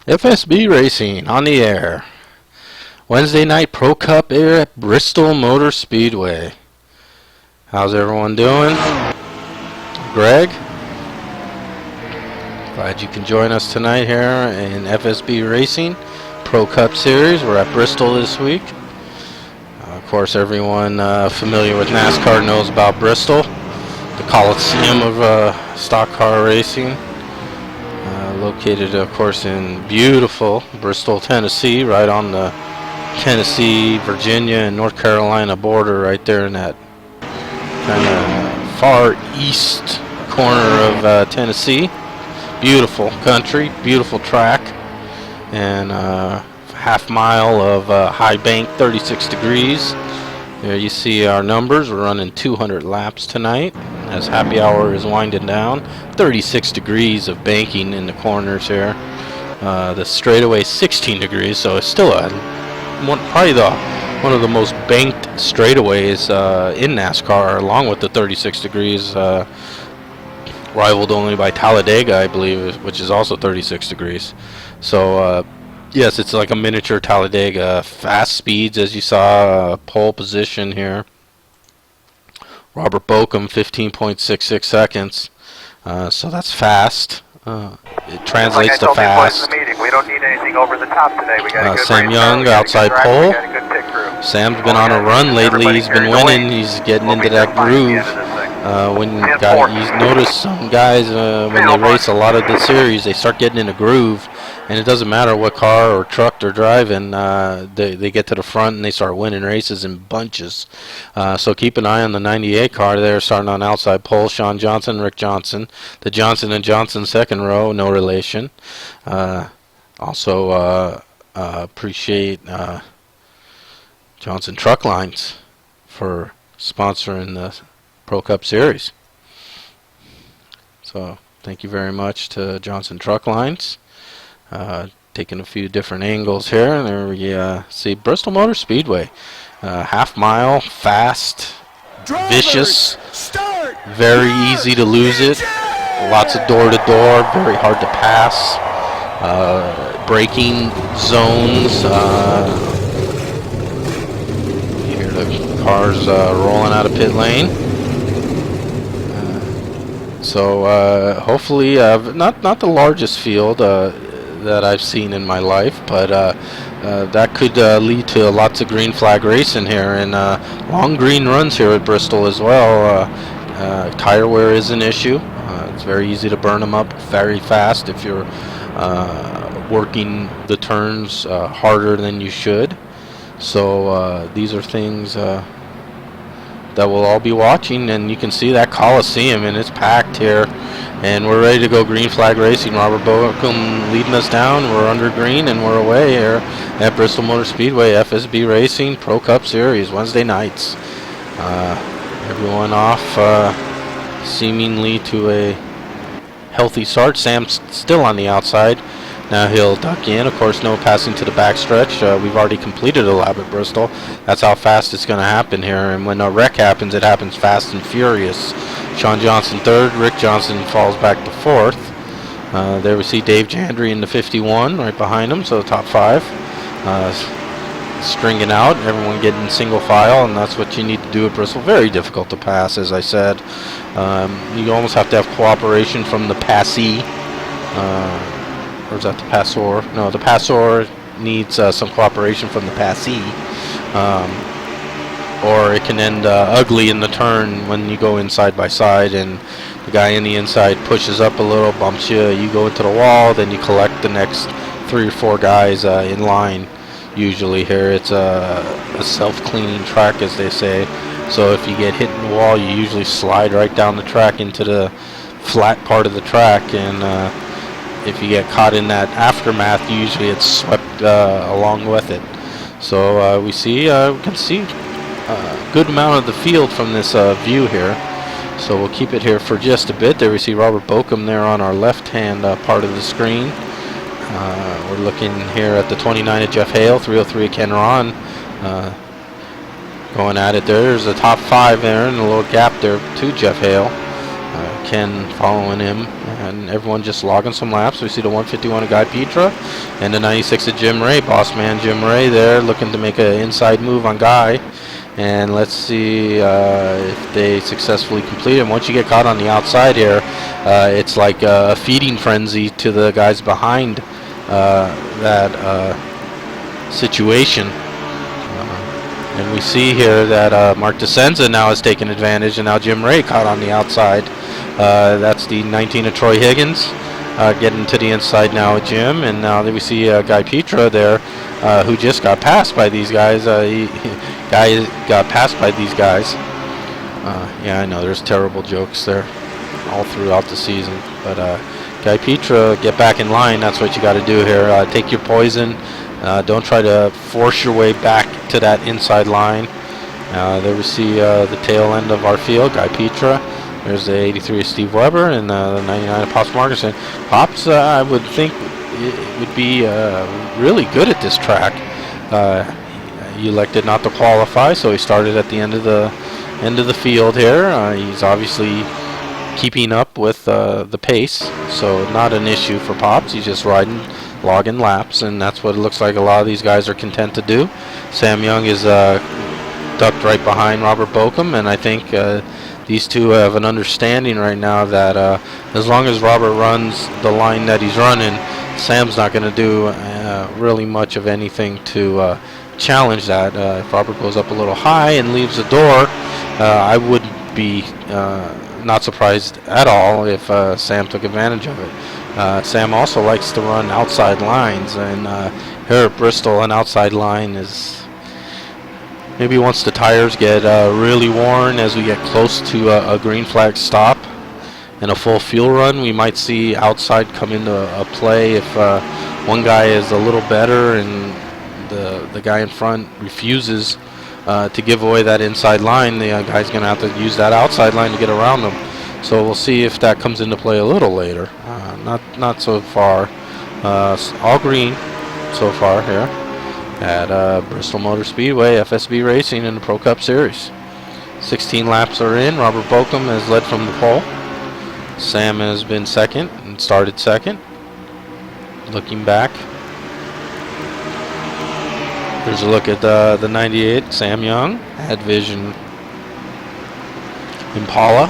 FSB Racing on the air. Wednesday night Pro Cup air at Bristol Motor Speedway. How's everyone doing? Greg? Glad you can join us tonight here in FSB Racing Pro Cup Series. We're at Bristol this week. Of course, everyone familiar with NASCAR knows about Bristol, the Coliseum of stock car racing. Located, of course, in beautiful Bristol, Tennessee, right on the Tennessee, Virginia, and North Carolina border, right there in that kind of far east corner of Tennessee. Beautiful country, beautiful track, and half mile of high bank, 36 degrees. There you see our numbers. We're running 200 laps tonight as happy hour is winding down. 36 degrees of banking in the corners here. The straightaway 16 degrees, so it's still probably one of the most banked straightaways in NASCAR, along with the 36 degrees, rivaled only by Talladega, I believe, which is also 36 degrees. So yes, it's like a miniature Talladega. Fast speeds, as you saw, pole position here. Robert Bokum, 15.66 seconds. So that's fast. It translates to fast. We don't need anything over the top today. We got a good Sam Young, outside pole. Sam's been on a run lately. He's been winning. He's getting into that groove. You notice some guys when they race a lot of the series, they start getting in a groove, and it doesn't matter what car or truck they're driving. They get to the front and they start winning races in bunches. So keep an eye on the 98 car there, starting on outside pole. Sean Johnson, Rick Johnson, the Johnson and Johnson second row, no relation. Also appreciate Johnson Truck Lines for sponsoring the Pro Cup Series. So thank you very much to Johnson Truck Lines. Taking a few different angles here. There we see Bristol Motor Speedway. Half mile, fast, vicious, very easy to lose it. Lots of door to door, very hard to pass. Braking zones. You hear the cars rolling out of pit lane. So hopefully, not the largest field that I've seen in my life, but that could lead to lots of green flag racing here, and long green runs here at Bristol as well. Tire wear is an issue. It's very easy to burn them up very fast if you're working the turns harder than you should. So these are things that we'll all be watching, and you can see that Coliseum, and it's packed here, and we're ready to go green flag racing. Robert Bokum leading us down. We're under green, and we're away here at Bristol Motor Speedway, FSB Racing Pro Cup Series, Wednesday nights. Everyone off seemingly to a healthy start. Sam's still on the outside. Now he'll duck in. Of course, no passing to the backstretch. We've already completed a lap at Bristol. That's how fast it's going to happen here. And when a wreck happens, it happens fast and furious. Sean Johnson third. Rick Johnson falls back to fourth. There we see Dave Jandry in the 51 right behind him. So top five. Stringing out. Everyone getting single file. And that's what you need to do at Bristol. Very difficult to pass, as I said. You almost have to have cooperation from the passee. Or is that the passor? No, the passor needs some cooperation from the passee. Or it can end ugly in the turn when you go in side by side and the guy in the inside pushes up a little, bumps you, you go into the wall, then you collect the next 3 or 4 guys in line. Usually here it's a self-cleaning track, as they say. So if you get hit in the wall, you usually slide right down the track into the flat part of the track, and if you get caught in that aftermath, usually it's swept along with it. So we can see a good amount of the field from this view here. So we'll keep it here for just a bit. There we see Robert Bokum there on our left-hand part of the screen. We're looking here at the 29 at Jeff Hale, 303 at Ken Ron. Going at it there. There's a top 5 there and a little gap there to Jeff Hale. Ken following him, and everyone just logging some laps. We see the 151 of Guy Petra and the 96 of Jim Ray. Boss man Jim Ray there looking to make an inside move on Guy. And let's see if they successfully complete it. Once you get caught on the outside here, it's like a feeding frenzy to the guys behind that situation. And we see here that Mark DeSenza now has taken advantage, and now Jim Ray caught on the outside. That's the 19 of Troy Higgins getting to the inside now with Jim. And now that we see Guy Petra there, who just got passed by these guys. Guy got passed by these guys. Yeah, I know there's terrible jokes there all throughout the season. But Guy Petra, get back in line. That's what you got to do here. Take your poison. Don't try to force your way back to that inside line. There we see the tail end of our field, Guy Petra. There's the 83 of Steve Weber and the 99 of Pops Markerson. Pops, I would think, it would be really good at this track. He elected not to qualify, so he started at the end of the field here. He's obviously keeping up with the pace, so not an issue for Pops. He's just logging laps, and that's what it looks like a lot of these guys are content to do. Sam Young is ducked right behind Robert Bokum, and I think these two have an understanding right now that as long as Robert runs the line that he's running, Sam's not going to do really much of anything to challenge that. If Robert goes up a little high and leaves the door, I would be not surprised at all if Sam took advantage of it. Sam also likes to run outside lines, and here at Bristol, an outside line is maybe once the tires get really worn, as we get close to a green flag stop and a full fuel run, we might see outside come into a play if one guy is a little better and the guy in front refuses to give away that inside line. The guy's going to have to use that outside line to get around them. So we'll see if that comes into play a little later. Not so far. All green so far here at Bristol Motor Speedway, FSB Racing in the Pro Cup Series. 16 laps are in. Robert Bokum has led from the pole. Sam has been second and started second. Looking back, there's a look at the 98, Sam Young, Had Vision Impala.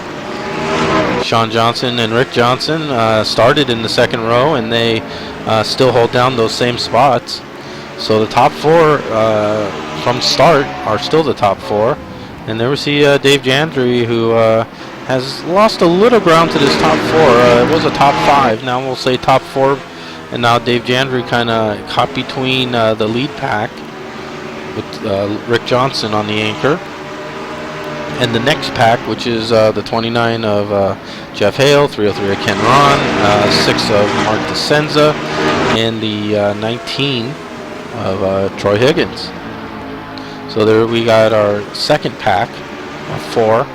Sean Johnson and Rick Johnson started in the second row, and they still hold down those same spots. So the top four from start are still the top four. And there we see Dave Jandry, who has lost a little ground to this top four. It was a top five, now we'll say top four. And now Dave Jandry kind of caught between the lead pack with Rick Johnson on the anchor and the next pack, which is the 29 of Jeff Hale, 303 of Ken Ron, 6 of Mark DeSenza, and the 19 of Troy Higgins. So there we got our second pack of 4.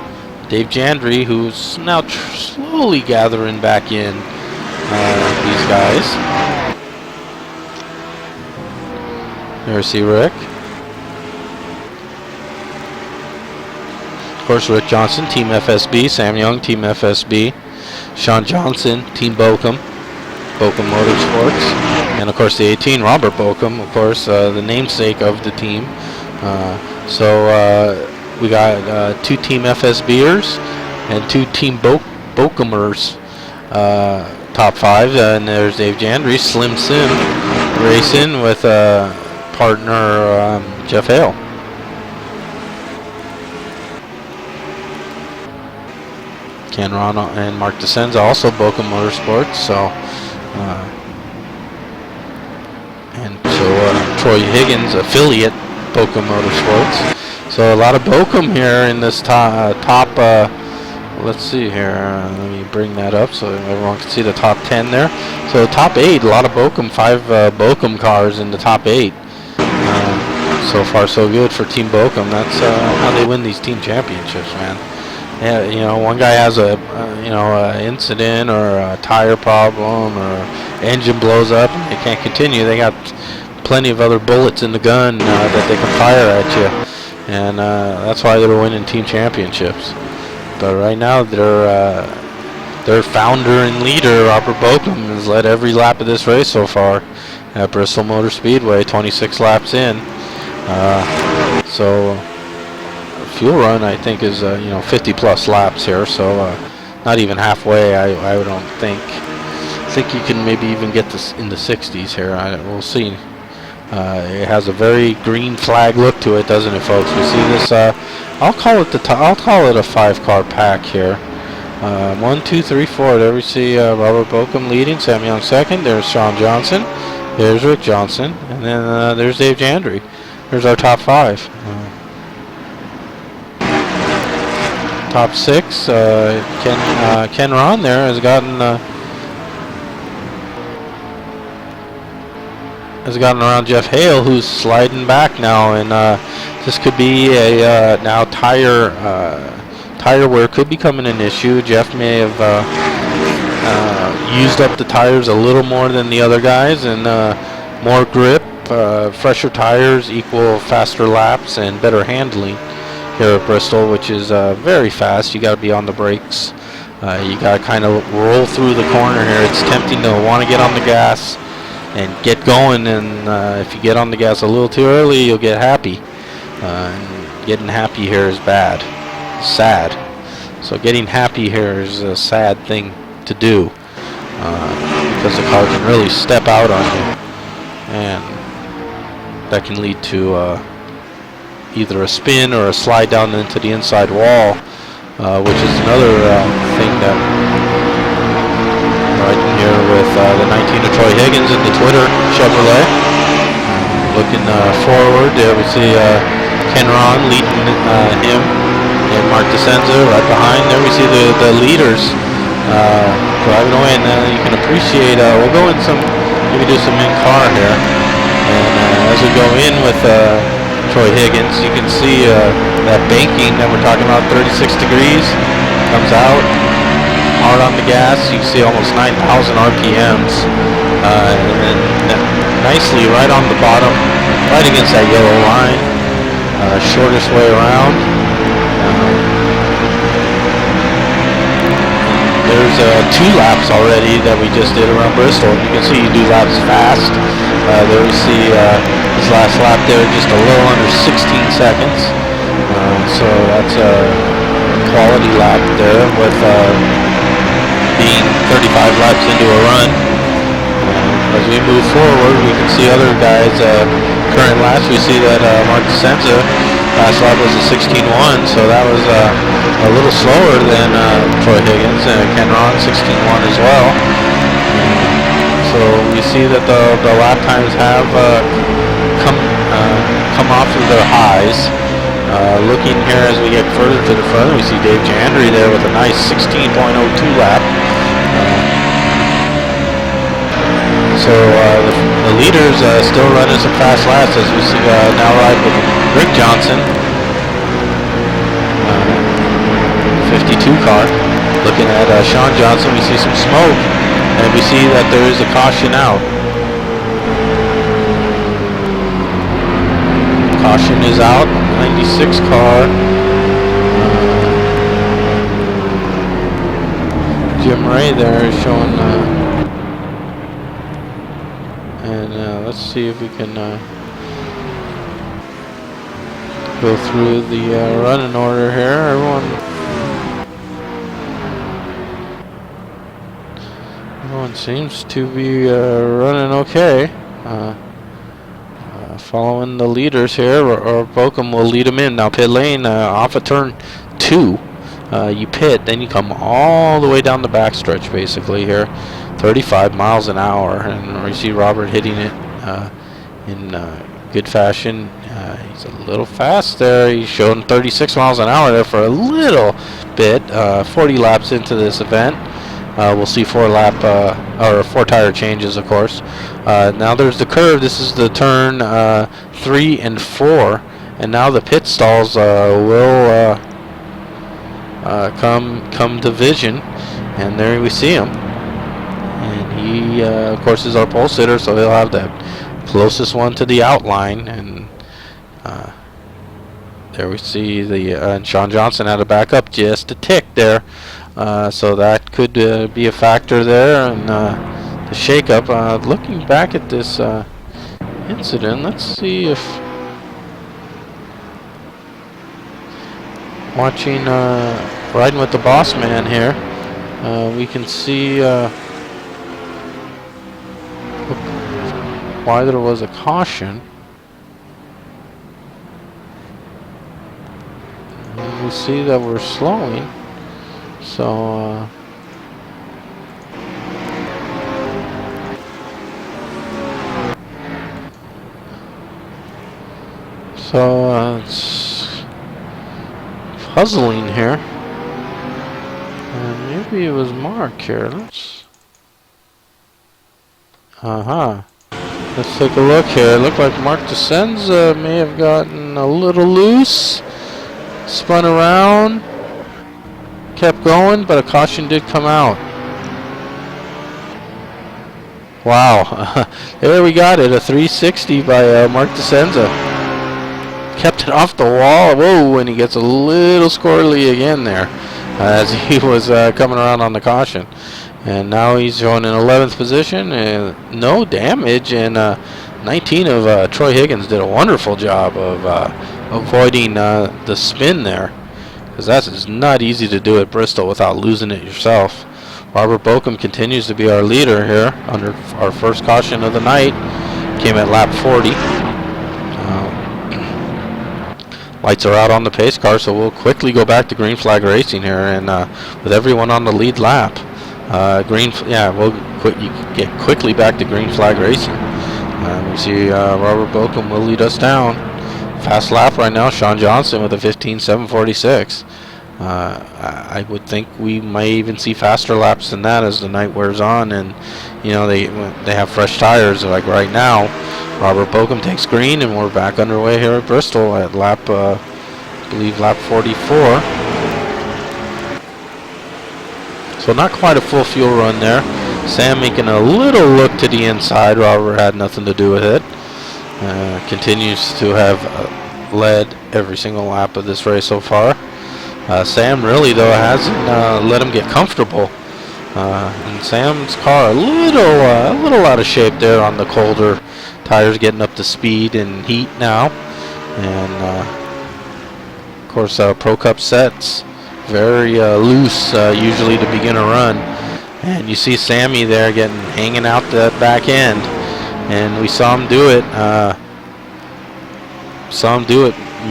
Dave Jandry, who's now slowly gathering back in these guys. There's see Rick. Of course, Rick Johnson, Team FSB. Sam Young, Team FSB. Sean Johnson, Team Bokum. Bokum Motorsports. And, of course, the 18, Robert Bokum, of course, the namesake of the team. So we got 2 Team FSBers and 2 Team Bokumers top 5. And there's Dave Jandry, Slim Sim, racing with partner Jeff Hale. Ken Ron and Mark DeSenza, also Bokum Motorsports. So Troy Higgins, affiliate Bokum Motorsports. So a lot of Bokum here in this top. Let's see here. Let me bring that up so everyone can see the top 10 there. So top 8, a lot of Bokum. 5 Bokum cars in the top 8. So far, so good for Team Bokum. That's how they win these team championships, man. Yeah, you know, one guy has a incident or a tire problem or engine blows up and they can't continue. They got plenty of other bullets in the gun that they can fire at you, and that's why they're winning team championships. But right now they're their founder and leader, Robert Bokum, has led every lap of this race so far at Bristol Motor Speedway, 26 laps in. So fuel run, I think, is 50 plus laps here, so not even halfway. I don't think. I think you can maybe even get this in the 60s here. We'll see. It has a very green flag look to it, doesn't it, folks? We see this. I'll call it a 5-car pack here. 1, 2, 3, 4. There we see Robert Bokum leading, Sam Young second. There's Sean Johnson. There's Rick Johnson, and then there's Dave Jandry. There's our top 5. Top 6. Ken Ron there has gotten around Jeff Hale, who's sliding back now, and this could be a now tire wear could be becoming an issue. Jeff may have used up the tires a little more than the other guys, and more grip, fresher tires equal faster laps and better handling here at Bristol, which is very fast. You got to be on the brakes. You got to kind of roll through the corner here. It's tempting to want to get on the gas and get going, and if you get on the gas a little too early, you'll get happy. And getting happy here is bad, sad. So getting happy here is a sad thing to do, because the car can really step out on you, and that can lead to either a spin or a slide down into the inside wall, which is another thing that right in here with the 19 of Troy Higgins in the Twitter Chevrolet. Looking forward, we see Ken Ron leading him, and Mark DeCenza right behind. There we see the leaders driving away, and you can appreciate. We'll go in maybe do some in-car here, and as we go in with Troy Higgins, you can see that banking that we're talking about, 36 degrees, comes out hard on the gas. You can see almost 9,000 RPMs, and then nicely right on the bottom, right against that yellow line, shortest way around. There's 2 laps already that we just did around Bristol. You can see you do laps fast. There we see his last lap there, just a little under 16 seconds. So that's a quality lap there with being 35 laps into a run. As we move forward, we can see other guys. Current laps, we see that Mark DeCenza last lap was a 16.1, so that was a little slower than Troy Higgins, and Ken Ron 16.1 as well. So we see that the lap times have come off of their highs. Looking here as we get further to the front, we see Dave Jandry there with a nice 16.02 lap. So the leaders still running some fast laps as we see now ride with Rick Johnson, 52 car. Looking at Sean Johnson, we see some smoke, and we see that there is a caution out. Caution is out. 96 car. Jim Ray there is showing. And let's see if we can go through the running order here. Everyone seems to be running okay. Following the leaders here, or Bokum will lead them in. Now pit lane off of turn 2. You pit, then you come all the way down the backstretch basically here. 35 miles an hour, and we see Robert hitting it in good fashion. He's a little fast there. He's showing 36 miles an hour there for a little bit. 40 laps into this event. We'll see 4 tire changes, of course. Now there's the curve. This is the turn 3 and 4, and now the pit stalls will come to vision, and there we see him. And he, of course, is our pole sitter, so he'll have the closest one to the outline. And there we see and Sean Johnson had to back up just a tick there. So that could be a factor there. And the shakeup. Looking back at this incident, let's see if watching Riding with the Boss Man here, we can see why there was a caution. And we see that we're slowing, so it's puzzling here. And maybe it was Mark here. Let's let's take a look here. It looked like Mark DeSenza may have gotten a little loose, spun around, kept going, but a caution did come out. Wow. There we got it, a 360 by Mark DeSenza. Kept it off the wall. Whoa, and he gets a little squirrely again there as he was coming around on the caution. And now he's showing in 11th position, no damage, and 19 of Troy Higgins did a wonderful job of avoiding the spin there, because that is not easy to do at Bristol without losing it yourself. Robert Bokum continues to be our leader here under our first caution of the night. Came at lap 40. Lights are out on the pace car, so we'll quickly go back to green flag racing here, and with everyone on the lead lap. We'll get quickly back to green flag racing. We see Robert Bokum will lead us down. Fast lap right now, Sean Johnson with a 15.746. I would think we may even see faster laps than that as the night wears on, and you know they have fresh tires. Like right now, Robert Bokum takes green, and we're back underway here at Bristol at lap, I believe lap 44. So not quite a full fuel run there. Sam making a little look to the inside. Robert had nothing to do with it. Continues to have led every single lap of this race so far. Sam really, though, hasn't let him get comfortable. And Sam's car a little out of shape there on the colder tires, getting up to speed and heat now. And of course, Pro Cup sets very loose usually to begin a run. And you see Sammy there hanging out the back end, and we saw him do it.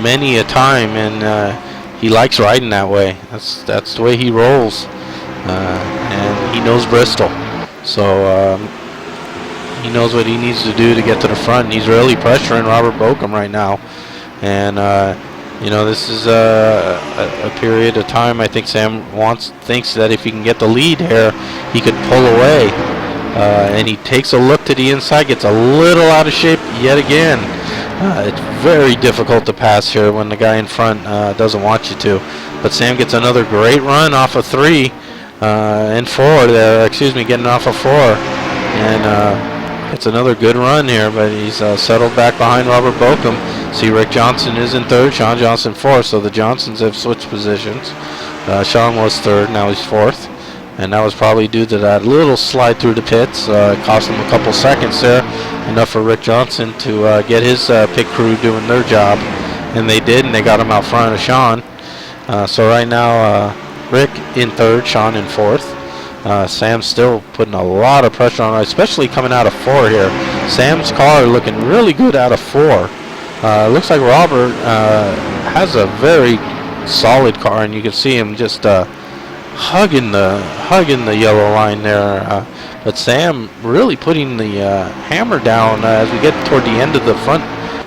Many a time, and he likes riding that way. That's the way he rolls, and he knows Bristol, so he knows what he needs to do to get to the front. And he's really pressuring Robert Bokum right now, and this is a period of time I think Sam thinks that if he can get the lead here, he could pull away. And he takes a look to the inside, gets a little out of shape yet again. It's very difficult to pass here when the guy in front doesn't want you to. But Sam gets another great run off of 3 and 4 there. Getting off of 4. And it's another good run here, but he's settled back behind Robert Bokum. See, Rick Johnson is in 3rd, Sean Johnson 4th, so the Johnsons have switched positions. Sean was 3rd, now he's 4th. And that was probably due to that little slide through the pits. It cost him a couple seconds there, enough for Rick Johnson to get his pit crew doing their job. And they did, and they got him out front of Sean. So right now, Rick in 3rd, Sean in 4th. Sam's still putting a lot of pressure on, especially coming out of 4 here. Sam's car looking really good out of 4. Looks like Robert has a very solid car, and you can see him just hugging the yellow line there. But Sam really putting the hammer down as we get toward the end of the front,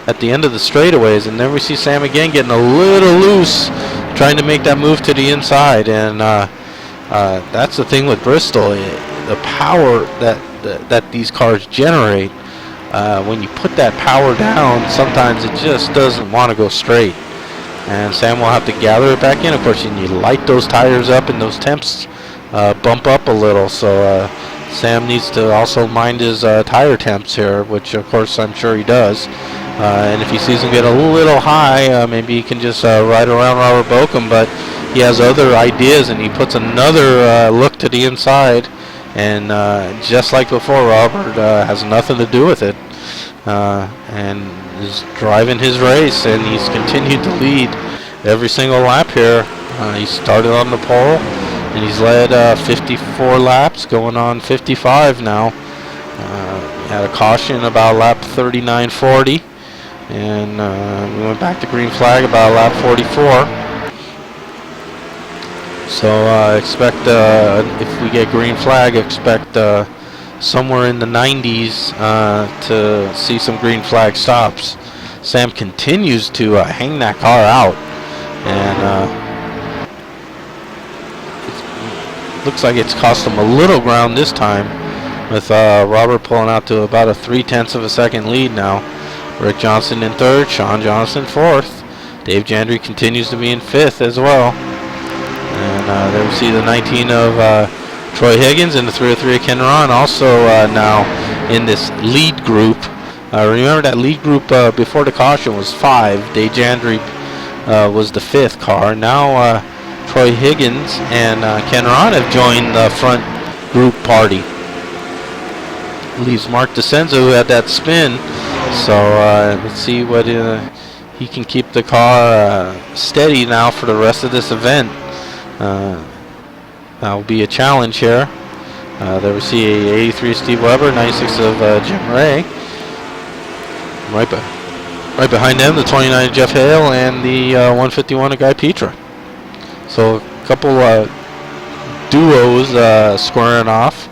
at the end of the straightaways, and then we see Sam again getting a little loose, trying to make that move to the inside. And that's the thing with Bristol, the power that these cars generate. When you put that power down, sometimes it just doesn't want to go straight. And Sam will have to gather it back in. Of course, you light those tires up and those temps bump up a little. So Sam needs to also mind his tire temps here, which of course I'm sure he does. And if he sees them get a little high, maybe he can just ride around Robert Bokum. But he has other ideas, and he puts another look to the inside. And just like before, Robert has nothing to do with it, and is driving his race, and he's continued to lead every single lap here. He started on the pole, and he's led 54 laps, going on 55 now. Had a caution about lap 39:40, and we went back to green flag about lap 44. So expect, if we get green flag, expect somewhere in the 90s to see some green flag stops. Sam continues to hang that car out, and it looks like it's cost him a little ground this time, with Robert pulling out to about a 0.3 of a second lead now. Rick Johnson in third, Sean Johnson fourth. Dave Jandry continues to be in fifth as well. And there we see the 19 of Troy Higgins and the 303 of Ken Ron also now in this lead group. Remember that lead group before the caution was 5. Dave Jandry was the 5th car. Now Troy Higgins and Ken Ron have joined the front group party. Leaves Mark DeCenzo, who had that spin. So let's see what he can keep the car steady now for the rest of this event. That will be a challenge here. There we see 83 Steve Weber, 96 of Jim Ray. Right behind them, the 29 of Jeff Hale, and the 151 of Guy Petra. So a couple duos squaring off.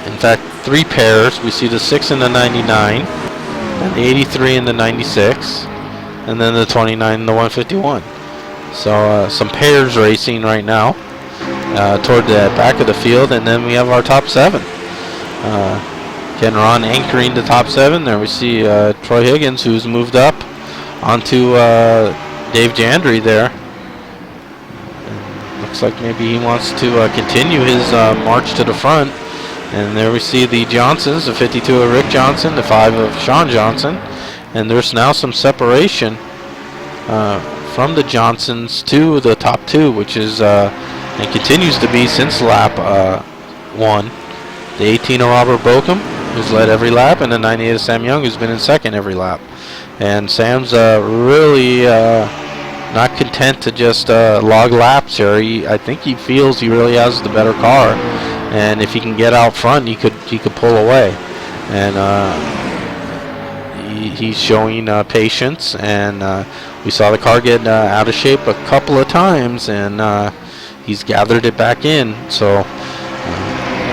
In fact, 3 pairs. We see the 6 and the 99, and the 83 and the 96, and then the 29 and the 151. So some pairs racing right now toward the back of the field, and then we have our top 7. Ken Ron anchoring the top 7. There we see Troy Higgins, who's moved up onto Dave Jandry there. And looks like maybe he wants to continue his march to the front. And there we see the Johnsons, the 52 of Rick Johnson, the 5 of Sean Johnson. And there's now some separation from the Johnsons to the top 2, which is and continues to be since lap 1. The 18 of Robert Bokum, who's led every lap, and the 98 of Sam Young, who's been in second every lap. And Sam's really not content to just log laps here. I think he feels he really has the better car, and if he can get out front, he could pull away. And he's showing patience, and we saw the car get out of shape a couple of times, and he's gathered it back in. So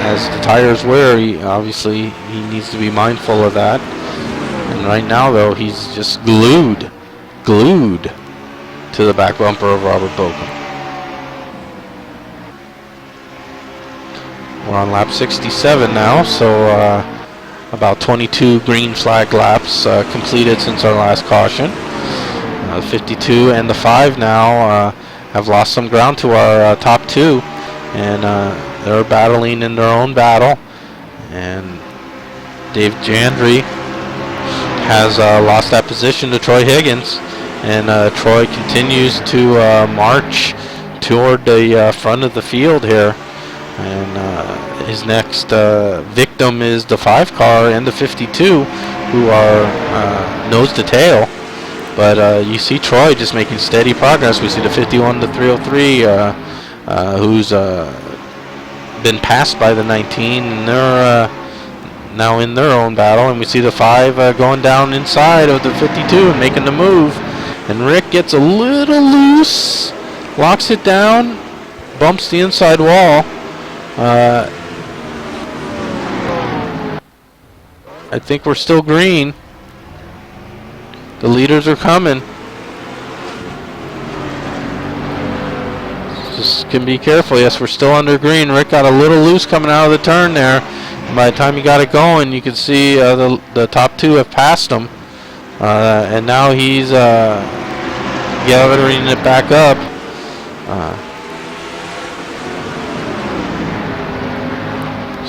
as the tires wear, obviously he needs to be mindful of that. And right now, though, he's just glued to the back bumper of Robert Bokum. We're on lap 67 now, so about 22 green flag laps completed since our last caution. 52 and the 5 now have lost some ground to our top 2, and they're battling in their own battle. And Dave Jandry has lost that position to Troy Higgins, and Troy continues to march toward the front of the field here. And his next victim is the 5 car and the 52, who are nose to tail. But you see Troy just making steady progress. We see the 51 to 303, who's been passed by the 19, and they're now in their own battle. And we see the 5 going down inside of the 52 and making the move. And Rick gets a little loose, locks it down, bumps the inside wall. I think we're still green. The leaders are coming. Just can be careful. Yes, we're still under green. Rick got a little loose coming out of the turn there. And by the time he got it going, you can see the top 2 have passed him. And now he's gathering it back up.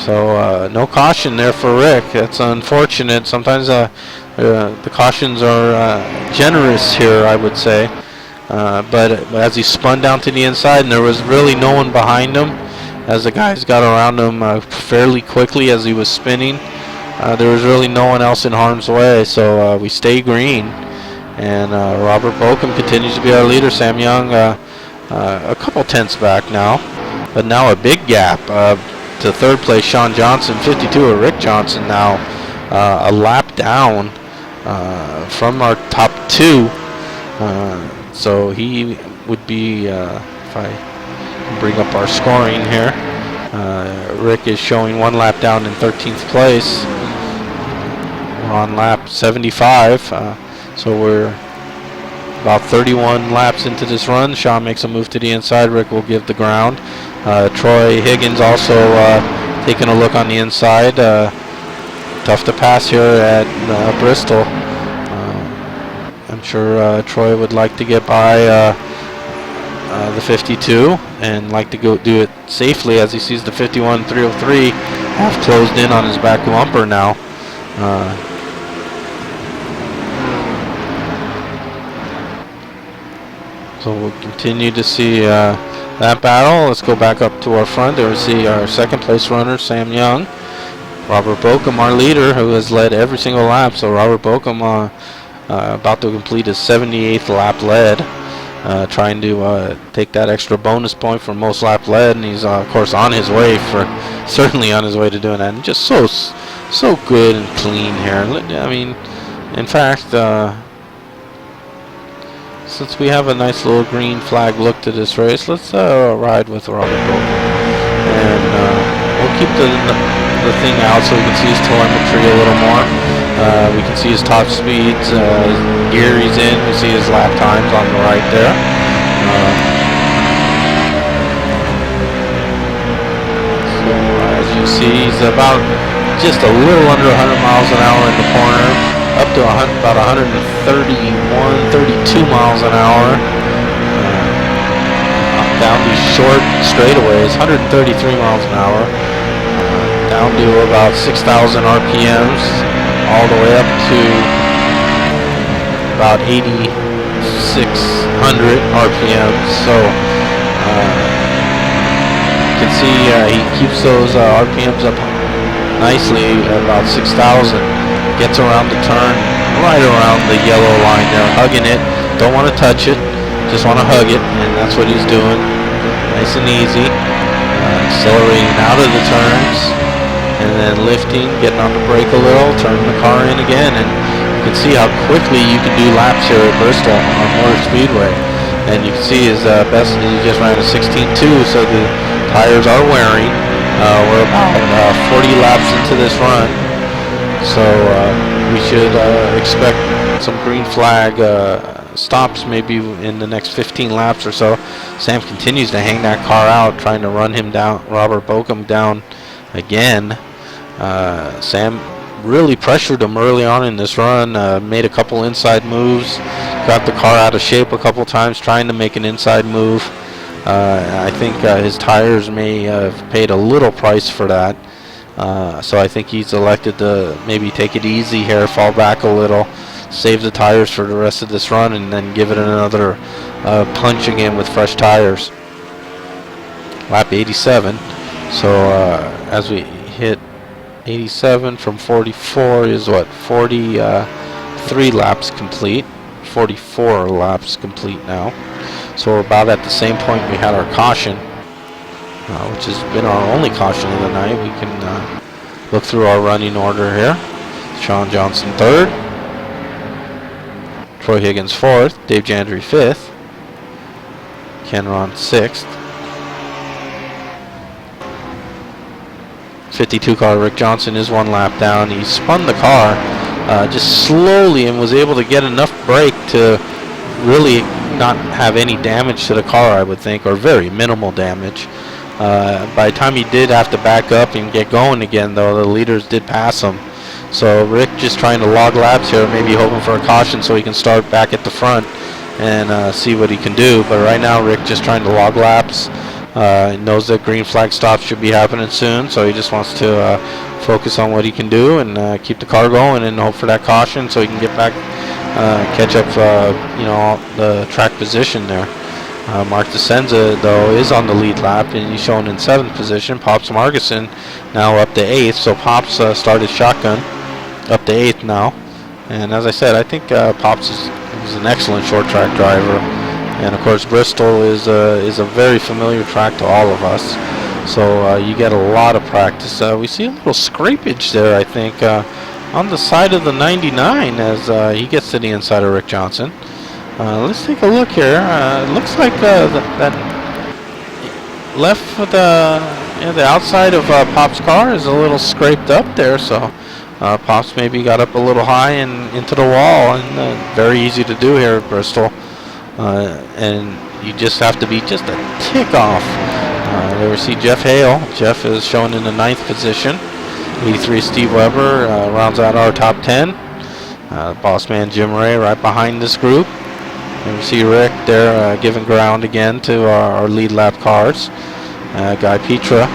So no caution there for Rick. That's unfortunate. Sometimes the cautions are generous here, I would say. But as he spun down to the inside, and there was really no one behind him, as the guys got around him fairly quickly as he was spinning, there was really no one else in harm's way. So we stay green, and Robert Bokum continues to be our leader. Sam Young a couple tenths back now, but now a big gap to third place. Sean Johnson, 52, or Rick Johnson now a lap down from our top two. So he would be, if I bring up our scoring here, Rick is showing 1 lap down in 13th place. We're on lap 75, so we're about 31 laps into this run. Sean makes a move to the inside. Rick will give the ground. Troy Higgins also taking a look on the inside. Tough to pass here at Bristol. I'm sure Troy would like to get by the 52 and like to go do it safely, as he sees the 51 303 half closed in on his back bumper now. So we'll continue to see that battle. Let's go back up to our front. There we see our second place runner, Sam Young. Robert Bokum, our leader, who has led every single lap. So Robert Bokum about to complete his 78th lap led, trying to take that extra bonus point for most lap led, and he's of course on his way, certainly on his way to doing that. And just so good and clean here. I mean, in fact, since we have a nice little green flag look to this race, let's ride with Robert Bokum, and we'll keep the thing out so we can see his telemetry a little more. We can see his top speeds, gear he's in. We see his lap times on the right there. So as you see, he's about just a little under 100 miles an hour in the corner, up to about 132 miles an hour. Down these short straightaways, 133 miles an hour. Down to about 6,000 RPMs, all the way up to about 8,600 RPMs. So you can see he keeps those RPMs up nicely at about 6,000. Gets around the turn, right around the yellow line there, hugging it. Don't want to touch it, just want to hug it, and that's what he's doing. Nice and easy. Accelerating out of the turns, and then lifting, getting on the brake a little, turning the car in again, and you can see how quickly you can do laps here at Bristol on Motor Speedway. And you can see his best, he just ran a 16.2, so the tires are wearing. We're about 40 laps into this run, so we should expect some green flag stops maybe in the next 15 laps or so. Sam continues to hang that car out, trying to run him down, Robert Bokum down again. Sam really pressured him early on in this run, made a couple inside moves, got the car out of shape a couple times trying to make an inside move. I think his tires may have paid a little price for that. So I think he's elected to maybe take it easy here, fall back a little, save the tires for the rest of this run, and then give it another punch again with fresh tires. Lap 87. So as we hit 87 from 44 is what, 43 laps complete, 44 laps complete now. So we're about at the same point we had our caution, which has been our only caution of the night. We can look through our running order here. Sean Johnson 3rd, Troy Higgins 4th, Dave Jandry 5th, Ken Ron 6th. 52 car Rick Johnson is 1 lap down. He spun the car just slowly and was able to get enough brake to really not have any damage to the car, I would think, or very minimal damage. By the time he did have to back up and get going again, though, the leaders did pass him. So Rick just trying to log laps here, maybe hoping for a caution so he can start back at the front and see what he can do. But right now Rick just trying to log laps, He knows that green flag stops should be happening soon, so he just wants to focus on what he can do and keep the car going and hope for that caution so he can get back, catch up, the track position there. Mark DeSenza, though, is on the lead lap, and he's shown in 7th position. Pops Marguson now up to 8th, so Pops started shotgun up to 8th now. And as I said, I think Pops is an excellent short track driver. And of course, Bristol is a very familiar track to all of us. So you get a lot of practice. We see a little scrapage there, I think, on the side of the 99 as he gets to the inside of Rick Johnson. Let's take a look here. It looks like that left with the outside of Pop's car is a little scraped up there. So Pops maybe got up a little high and into the wall, and very easy to do here at Bristol. And you just have to be just a tick off. There we see Jeff Hale. Jeff is shown in the 9th position. 83 Steve Weber rounds out our top 10. Boss man Jim Ray right behind this group. And we see Rick there giving ground again to our lead lap cars. Guy Petra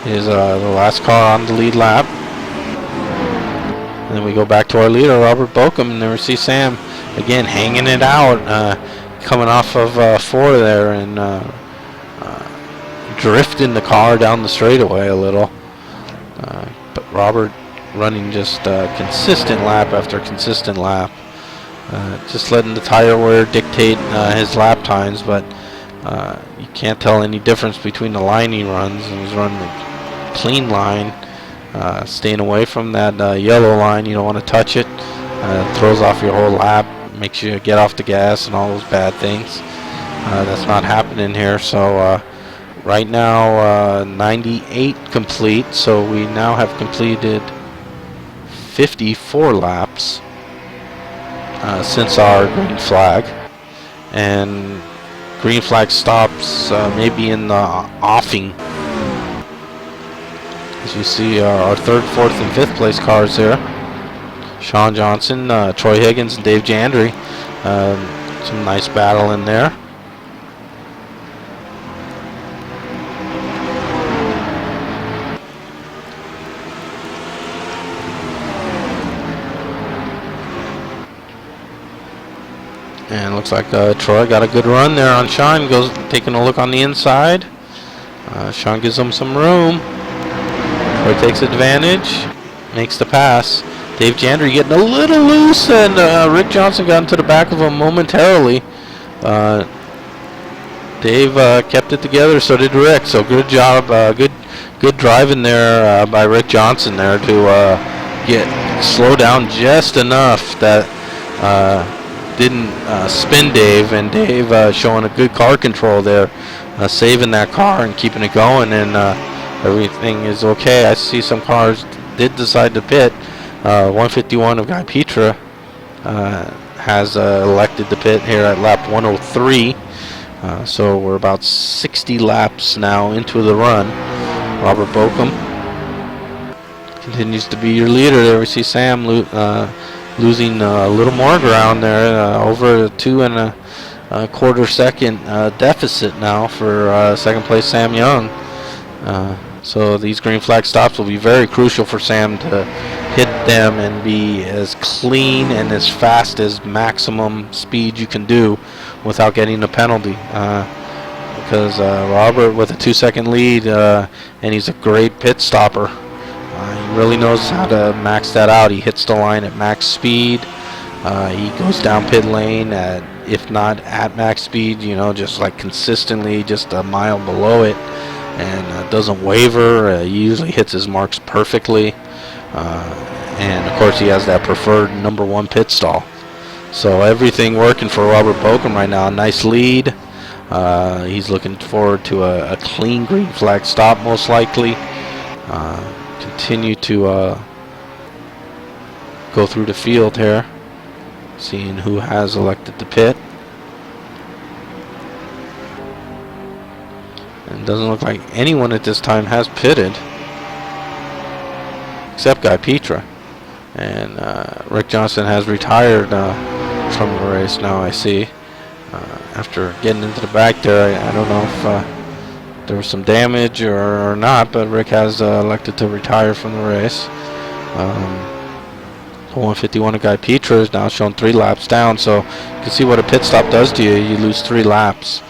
is the last car on the lead lap. And then we go back to our leader, Robert Bokum, and there we see Sam again hanging it out, coming off of 4 there and drifting the car down the straightaway a little. But Robert running just consistent lap after consistent lap. Just letting the tire wear dictate his lap times, but you can't tell any difference between the line he runs. And he's running a clean line, staying away from that yellow line. You don't want to touch it. Throws off your whole lap, makes you get off the gas and all those bad things. That's not happening here. So right now 98 complete, so we now have completed 54 laps since our green flag, and green flag stops maybe in the offing. As you see our 3rd, 4th, and 5th place cars here. Sean Johnson, Troy Higgins, and Dave Jandry. Some nice battle in there. And looks like Troy got a good run there on Sean. Goes taking a look on the inside. Sean gives him some room. Troy takes advantage, makes the pass. Dave Jandry getting a little loose, and Rick Johnson got into the back of him momentarily. Dave kept it together, so did Rick. So good job, good driving there by Rick Johnson there to slow down just enough that didn't spin Dave, and Dave showing a good car control there, saving that car and keeping it going, and everything is okay. I see some cars did decide to pit. 151 of Guy Petra has elected to pit here at lap 103. So we're about 60 laps now into the run. Robert Bokum continues to be your leader there. We see Sam losing a little more ground there, over a 2.25 second deficit now for 2nd place Sam Young. So these green flag stops will be very crucial for Sam to hit them and be as clean and as fast as maximum speed you can do without getting a penalty. Because Robert with a 2-second lead, and he's a great pit stopper. He really knows how to max that out. He hits the line at max speed. He goes down pit lane at, if not at max speed, just like consistently, just a mile below it, and doesn't waver. He usually hits his marks perfectly. And of course he has that preferred number 1 pit stall. So everything working for Robert Bokum right now. Nice lead. He's looking forward to a clean green flag stop most likely. Continue to go through the field here, seeing who has elected to pit. And doesn't look like anyone at this time has pitted except Guy Petra. And Rick Johnson has retired from the race now, I see. after getting into the back there. I don't know if there was some damage or not, but Rick has elected to retire from the race. 151 Guy Petra is now showing 3 laps down, so you can see what a pit stop does to you. You lose 3 laps.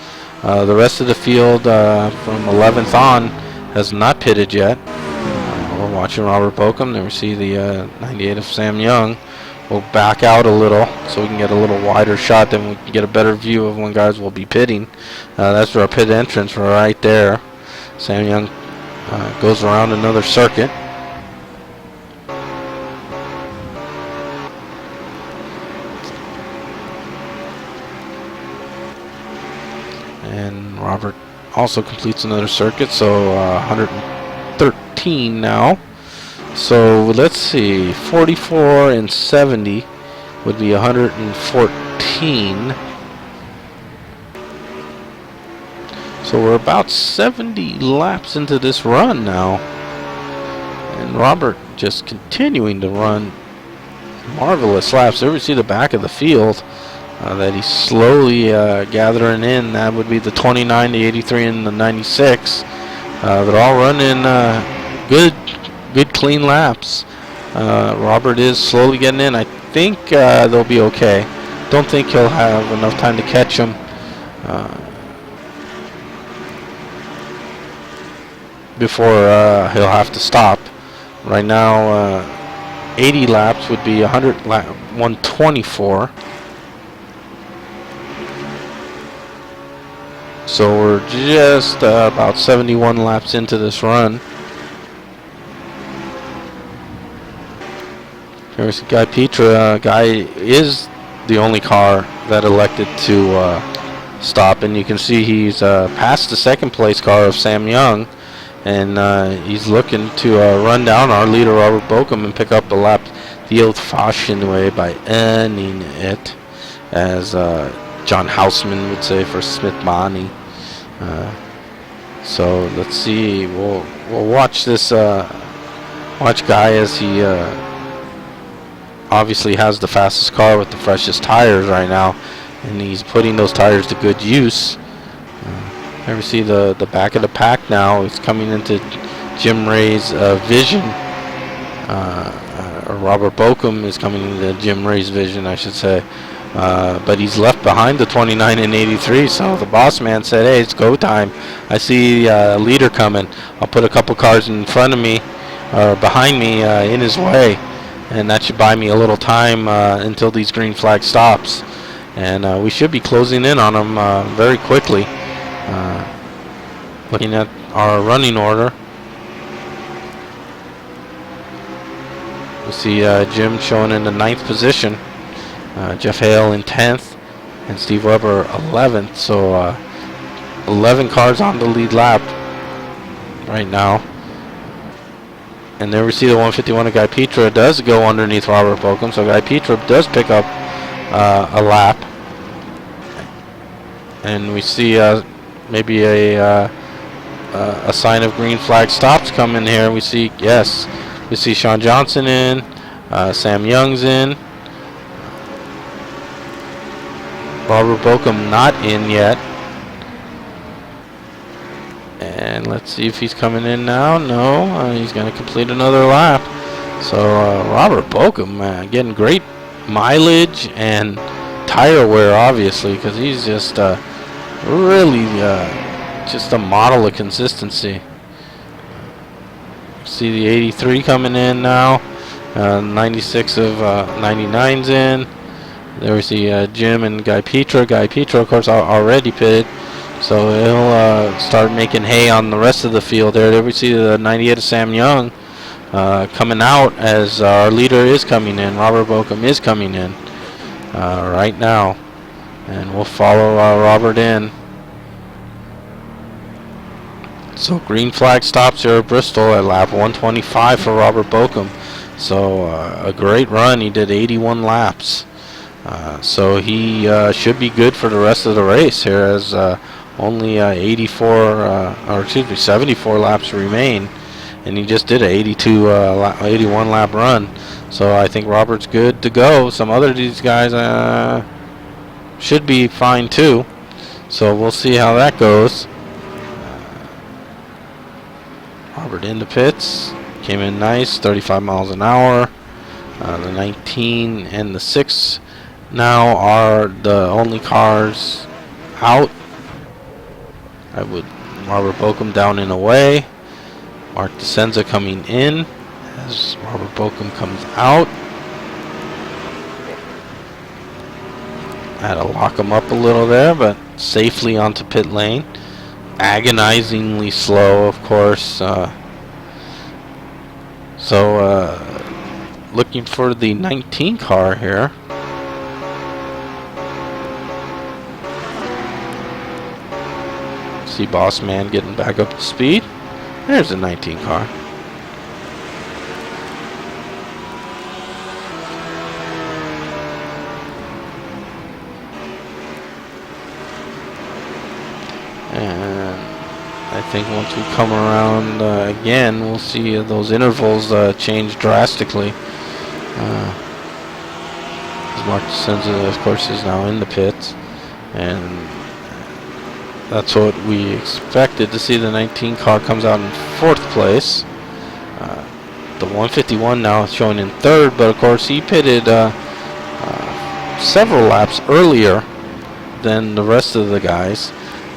The rest of the field from 11th on has not pitted yet. We're watching Robert Bokum. There we see the 98 of Sam Young. We'll back out a little so we can get a little wider shot, then we can get a better view of when guys will be pitting. That's our pit entrance right there. Sam Young goes around another circuit. And Robert also completes another circuit, so 113 now. So let's see, 44 and 70 would be 114. So we're about 70 laps into this run now. And Robert just continuing to run marvelous laps. There we see the back of the field that he's slowly gathering in. That would be the 29, the 83, and the 96. They're all running good clean laps. Robert is slowly getting in. I think they'll be okay. Don't think he'll have enough time to catch him. Before he'll have to stop. Right now, 80 laps would be 124. So we're just about 71 laps into this run. Here's Guy Petra. Guy is the only car that elected to stop, and you can see he's past the second place car of Sam Young, and he's looking to run down our leader Robert Bokum and pick up the lap the old-fashioned way by earning it, as John Houseman would say for Smith Bonney. So let's see. We'll watch this. Watch Guy as he obviously has the fastest car with the freshest tires right now, and he's putting those tires to good use. There we see the back of the pack now. He's coming into Jim Ray's vision. Robert Bokum is coming into Jim Ray's vision, I should say. But he's left behind the 29 and 83, so the boss man said, hey, it's go time. I see a leader coming. I'll put a couple cars in front of me, or behind me, in his way, and that should buy me a little time until these green flag stops. And we should be closing in on him very quickly. Looking at our running order, we see Jim showing in the 9th position. Jeff Hale in 10th, and Steve Weber 11th. So 11 cars on the lead lap right now. And there we see the 151 of Guy Petra does go underneath Robert Bokum. So Guy Petra does pick up a lap. And we see maybe a sign of green flag stops coming here. We see, yes, we see Sean Johnson in, Sam Young's in. Robert Bokum not in yet. And let's see if he's coming in now. No, he's going to complete another lap. So Robert Bokum, getting great mileage and tire wear, obviously, because he's just really just a model of consistency. See the 83 coming in now. 96 of 99's in. There we see Jim and Guy Petra. Guy Petra, of course, already pitted, so he'll start making hay on the rest of the field there. There we see the 98 of Sam Young coming out as our leader is coming in. Robert Bokum is coming in right now, and we'll follow Robert in. So green flag stops here at Bristol at lap 125 for Robert Bokum. So a great run. He did 81 laps. So he should be good for the rest of the race here, as only 74 laps remain, and he just did a 81 lap run. So I think Robert's good to go. Some other of these guys should be fine too. So we'll see how that goes. Robert in the pits. Came in nice, 35 miles an hour. The 19 and the 6 now are the only cars out. Robert Bokum down and away. Mark DeSenza coming in as Robert Bokum comes out. Had to lock him up a little there, but safely onto pit lane. Agonizingly slow, of course. Looking for the 19 car here. See Boss Man getting back up to speed. There's the 19 car. And I think once we come around again, we'll see those intervals change drastically. Mark DeSenza, of course, is now in the pits, and that's what we expected to see. The 19 car comes out in 4th place. The 151 now showing in 3rd, but of course he pitted several laps earlier than the rest of the guys.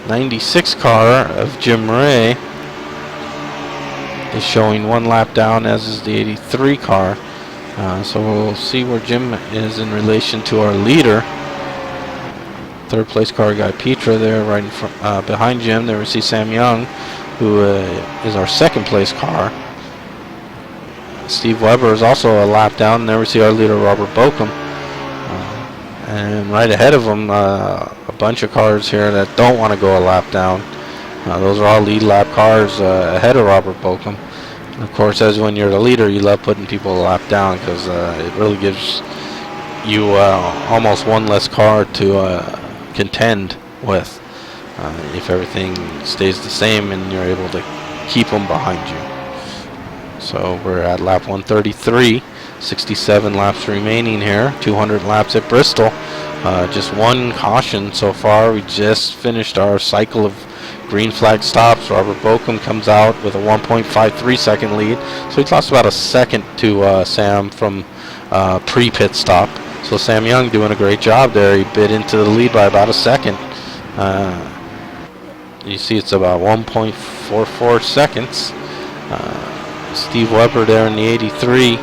96 car of Jim Ray is showing 1 lap down, as is the 83 car. So we'll see where Jim is in relation to our leader. 3rd place car Guy Petra there, right in front, behind Jim. There we see Sam Young, who is our 2nd place car. Steve Weber is also a lap down. And there we see our leader Robert Bokum. And right ahead of him, a bunch of cars here that don't want to go a lap down. Those are all lead lap cars ahead of Robert Bokum. And of course, as when you're the leader, you love putting people a lap down, because it really gives you almost one less car to contend with if everything stays the same and you're able to keep them behind you. So we're at lap 133, 67 laps remaining here, 200 laps at Bristol. Just 1 caution so far. We just finished our cycle of green flag stops. Robert Bokum comes out with a 1.53 second lead, so he lost about a second to Sam from pre-pit stop. So Sam Young doing a great job there. He bit into the lead by about a second. You see it's about 1.44 seconds. Steve Weber there in the 83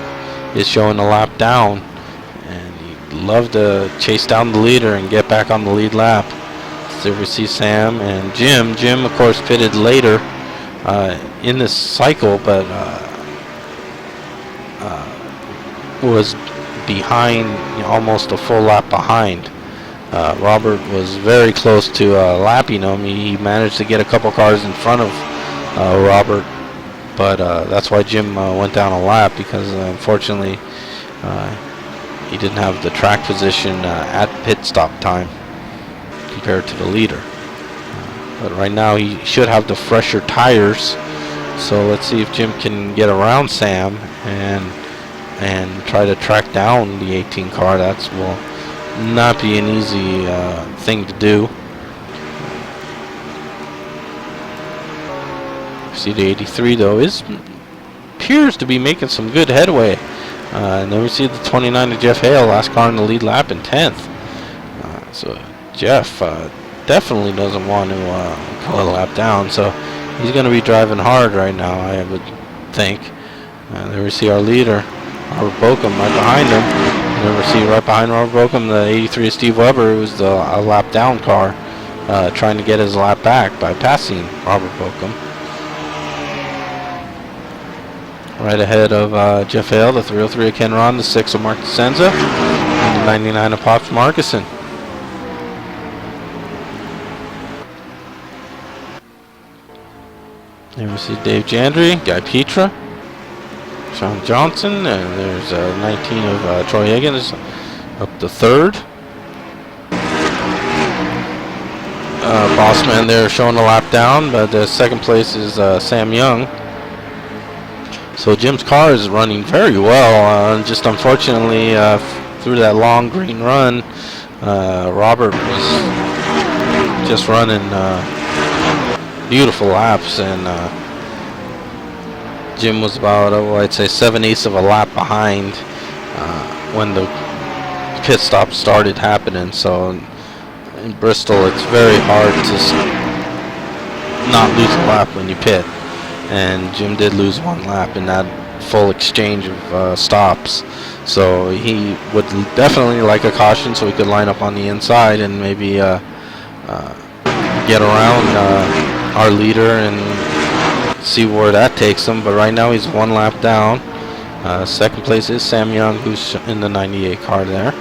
is showing a lap down, and he'd love to chase down the leader and get back on the lead lap. So we see Sam and Jim. Jim, of course, pitted later in this cycle, but was behind, almost a full lap behind. Robert was very close to lapping him. He managed to get a couple cars in front of Robert, but that's why Jim went down a lap, because unfortunately he didn't have the track position at pit stop time compared to the leader. But right now he should have the fresher tires, so let's see if Jim can get around Sam and try to track down the 18 car. That will not be an easy thing to do. See, the 83 though appears to be making some good headway. And then we see the 29 of Jeff Hale, last car in the lead lap, in 10th. So Jeff definitely doesn't want to go a lap down, so he's going to be driving hard right now, I would think. There we see our leader, Robert Bokum, right behind him. And then we see right behind Robert Bokum the 83 of Steve Weber, who was a lap down car, trying to get his lap back by passing Robert Bokum. Right ahead of Jeff Hale, the 303 of Ken Ron, the 6 of Mark DeSenza, and the 99 of Pops Markison. There we see Dave Jandry, Guy Petra, Sean Johnson, and there's 19 of Troy Higgins up the 3rd. Bossman there showing a lap down, but the 2nd place is Sam Young. So Jim's car is running very well. Just unfortunately, through that long green run, Robert was just running beautiful laps, and Jim was about, I'd say, 7/8 of a lap behind when the pit stop started happening. So in Bristol, it's very hard to not lose a lap when you pit, and Jim did lose one lap in that full exchange of stops. So he would definitely like a caution so he could line up on the inside and maybe get around our leader and see where that takes him. But right now he's one lap down. Second place is Sam Young, who's in the 98 car there.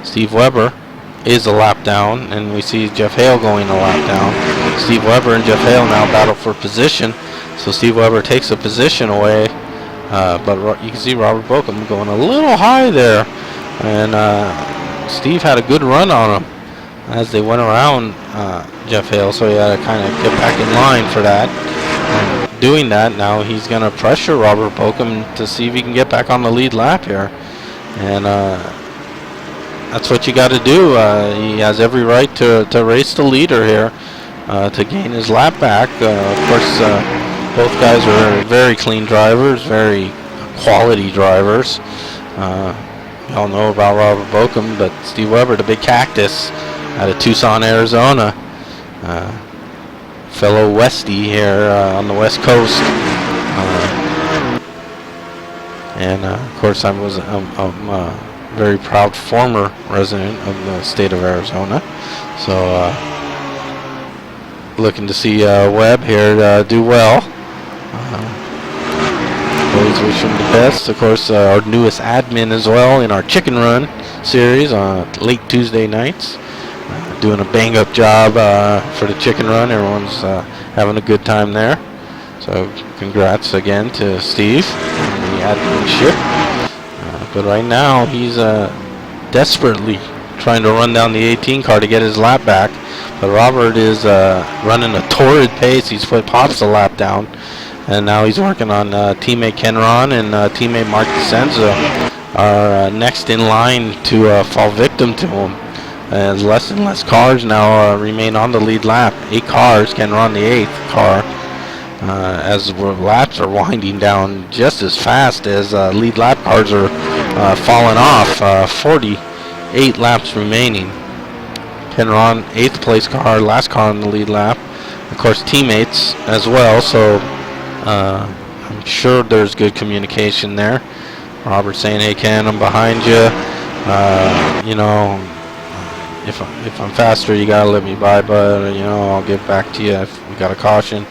Steve Weber is a lap down, and we see Jeff Hale going a lap down. Steve Weber and Jeff Hale now battle for position. So Steve Weber takes a position away, but you can see Robert Bokum going a little high there, and Steve had a good run on him as they went around Jeff Hale, so he had to kind of get back in line for that. And doing that, now he's going to pressure Robert Bokum to see if he can get back on the lead lap here, and that's what you got to do. He has every right to race the leader here to gain his lap back. Of course, both guys are very clean drivers, very quality drivers. You all know about Robert Bokum, but Steve Weber, the big cactus out of Tucson, Arizona. Fellow Westie here on the West Coast. And of course, I'm a very proud former resident of the state of Arizona. So looking to see Webb here do well. Always wish him the best. Of course, our newest admin as well in our Chicken Run series on late Tuesday nights. Doing a bang-up job for the Chicken Run. Everyone's having a good time there. So congrats again to Steve and the adminship. But right now he's desperately trying to run down the 18 car to get his lap back. But Robert is running a torrid pace. He's put Pops a lap down. And now he's working on teammate Ken Ron and teammate Mark DeCenzo are next in line to fall victim to him. As less and less cars now remain on the lead lap. 8 cars, Ken Ron the 8th car. As laps are winding down just as fast as lead lap cars are falling off. 48 laps remaining. Ken Ron, 8th place car, last car on the lead lap. Of course, teammates as well, so I'm sure there's good communication there. Robert saying, "Hey Ken, I'm behind you. You know, if I'm faster, you gotta let me by, but you know, I'll get back to you if we got a caution."